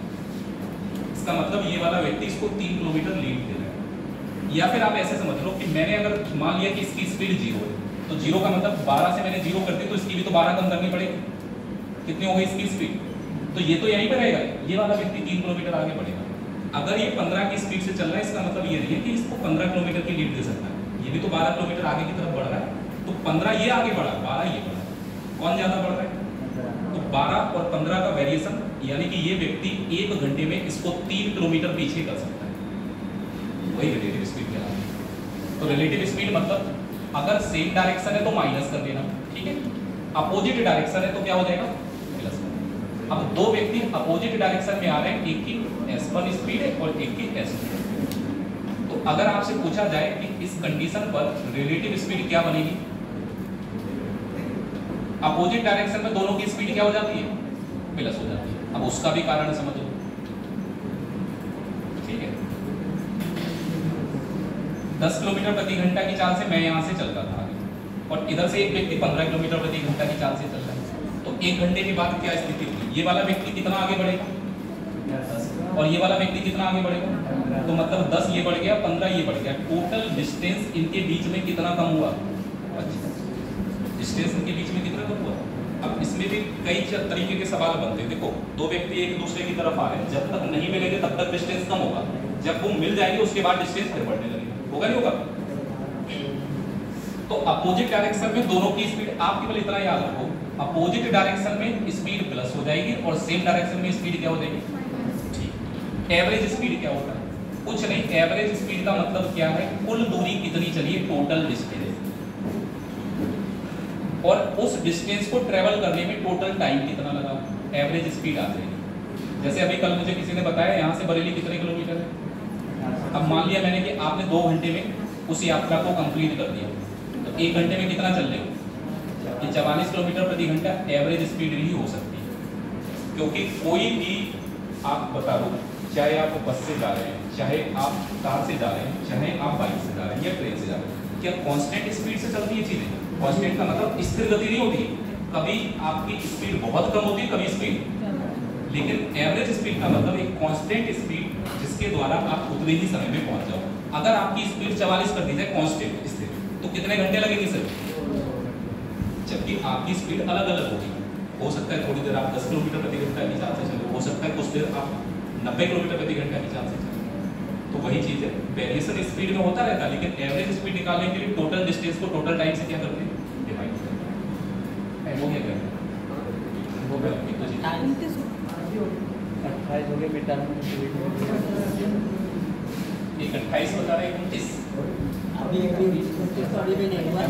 [SPEAKER 1] इसका मतलब ये वाला व्यक्ति इसको 3 किलोमीटर लीड दे रहा है। या फिर आप ऐसे समझ लो कि मैंने अगर मान लिया कि इसकी स्पीड 0 है, तो 0 का मतलब 12 से मैंने 0 कर दी तो इसकी भी तो 12 कम करनी पड़ेगी। कितनी हो गई इसकी स्पीड? तो ये तो यहीं पर रहेगा, ये वाला व्यक्ति 3 किलोमीटर आगे बढ़ेगा। अगर ये 15 की स्पीड से चल रहा है, इसका मतलब ये नहीं है कि इसको 15 किलोमीटर की लीड दे सकता है, ये भी तो 12 किलोमीटर आगे की तरफ बढ़ रहा है। तो 15 ये आगे बढ़ा, 12 ये बढ़ा, कौन ज्यादा बढ़ रहा है? तो 12 और 15 का वेरिएशन, यानी कि ये व्यक्ति 1 घंटे में इसको 3 किलोमीटर पीछे कर सकता है। वही रिलेटिव स्पीड कहलाती है। तो रिलेटिव स्पीड मतलब अगर सेम डायरेक्शन है तो माइनस कर देना, ठीक है, अपोजिट डायरेक्शन है तो क्या हो जाएगा, प्लस। अब दो व्यक्ति अपोजिट डायरेक्शन में आ रहे हैं, एक की s1 स्पीड है और एक की s2। तो अगर आपसे पूछा जाए कि इस कंडीशन पर रिलेटिव स्पीड क्या बनेगी, अपोजिट डायरेक्शन में दोनों की स्पीड क्या हो जाती है, प्लस हो जाती है। अब उसका भी कारण समझो, ठीक है। 10 किलोमीटर प्रति घंटा की चाल से मैं यहां से चल रहा था आगे, और इधर से एक व्यक्ति 15 किलोमीटर प्रति घंटा की चाल से चल रहा है। तो 1 घंटे के बाद क्या स्थिति होगी, ये वाला व्यक्ति कितना आगे बढ़ेगा और ये वाला व्यक्ति कितना आगे बढ़ेगा। तो मतलब 10 ये बढ़ गया, 15 ये बढ़ गया, टोटल डिस्टेंस इनके बीच में कितना कम हुआ, अच्छा डिस्टेंस इनके बीच में कितना कम हुआ। अब इसमें भी कई तरीके के सवाल बनते हैं। देखो दो व्यक्ति एक दूसरे की तरफ आ रहे हैं, जब तक नहीं मिलेंगे तब तक डिस्टेंस कम होगा, जब वो मिल जाएंगे उसके बाद डिस्टेंस फिर बढ़ने लगेगा, होगा नहीं होगा। तो अपोजिट डायरेक्शन में दोनों की स्पीड, आप केवल इतना याद रखो, अपोजिट डायरेक्शन में स्पीड प्लस हो जाएगी और सेम डायरेक्शन में स्पीड क्या हो जाएगी, ठीक। एवरेज स्पीड क्या होता है, कुछ नहीं, एवरेज स्पीड का मतलब क्या है, कुल दूरी कितनी चलिए, टोटल डिस्टेंस, और उस डिस्टेंस को ट्रेवल करने में टोटल टाइम कितना लगा, एवरेज स्पीड आ जाएगी। जैसे अभी कल मुझे किसी ने बताया यहाँ से बरेली कितने किलोमीटर है। अब मान लिया मैंने कि आपने 2 घंटे में उस यात्रा को कंप्लीट कर दिया, तो 1 घंटे में कितना चल रहे हो, कि 44 किलोमीटर प्रति घंटा एवरेज स्पीड ही हो सकती है। क्योंकि कोई भी आप बता दो, चाहे आप बस से जा रहे हैं, चाहे आप कार से जा रहे हैं, चाहे आप बाइक से जा रहे हैं या ट्रेन से जा रहे हैं, क्या कांस्टेंट स्पीड से चलती है चीजें। कांस्टेंट का मतलब स्थिर गति नहीं होती, कभी आपकी स्पीड बहुत कम होती है, कभी स्पीड, लेकिन एवरेज स्पीड का मतलब एक कांस्टेंट स्पीड जिसके द्वारा आप उतने ही समय में पहुंच जाओ। अगर आपकी स्पीड 44 कर दी जाए कांस्टेंट स्थिर, तो कितने घंटे लगेंगे सर, जबकि आपकी स्पीड अलग अलग होगी। हो सकता है थोड़ी देर आप 10 किलोमीटर प्रति घंटा की चाल से चलो, हो सकता है कुछ देर आप 90 किलोमीटर प्रति घंटा की चाल से चलो। तो वही चीज है, वेरिएशन स्पीड में होता रहता है, लेकिन एवरेज स्पीड निकालने के लिए टोटल डिस्टेंस को टोटल टाइम से क्या करते हैं, डिवाइड करते हैं। वो क्या करते हैं, वो एक तो चीज
[SPEAKER 4] 28 हो गए बेटा,
[SPEAKER 1] एक 28 बता रहे हैं, 29
[SPEAKER 3] अभी एक भी 29 तो अभी भी नहीं हुआ।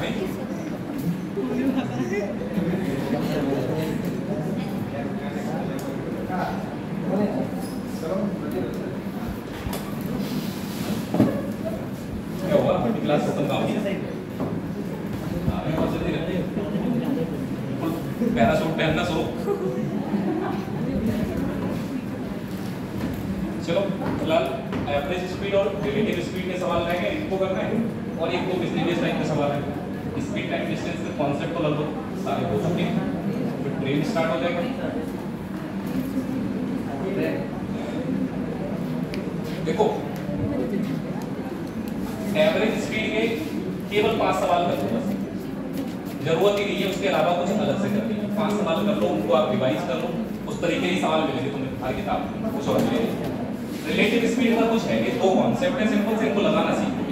[SPEAKER 1] चलो फिलहाल एवरेज स्पीड और रिलेटिव स्पीड के सवाल रहेंगे, इनको करना है, और एक तो मिसलेनियस टाइम का सवाल है। स्पीड टाइम डिस्टेंस के कॉन्सेप्ट को लगभग सारे हो चुके हैं, फिर ट्रेन स्टार्ट हो जाएगा। देखो एवरेज स्पीड के केवल 5 सवाल कर दो, बस जरूरत ही नहीं है उसके अलावा कुछ अलग से करने की। 5 सवाल कर लो, उनको आप रिवाइज कर लो, उस तरीके ही सवाल मिलेंगे तुम्हें हर किताब में, कुछ और मिलेगा। रिलेटिव स्पीड का कुछ है कि 2 कॉन्सेप्ट है सिंपल से, इनको लगाना सीखो।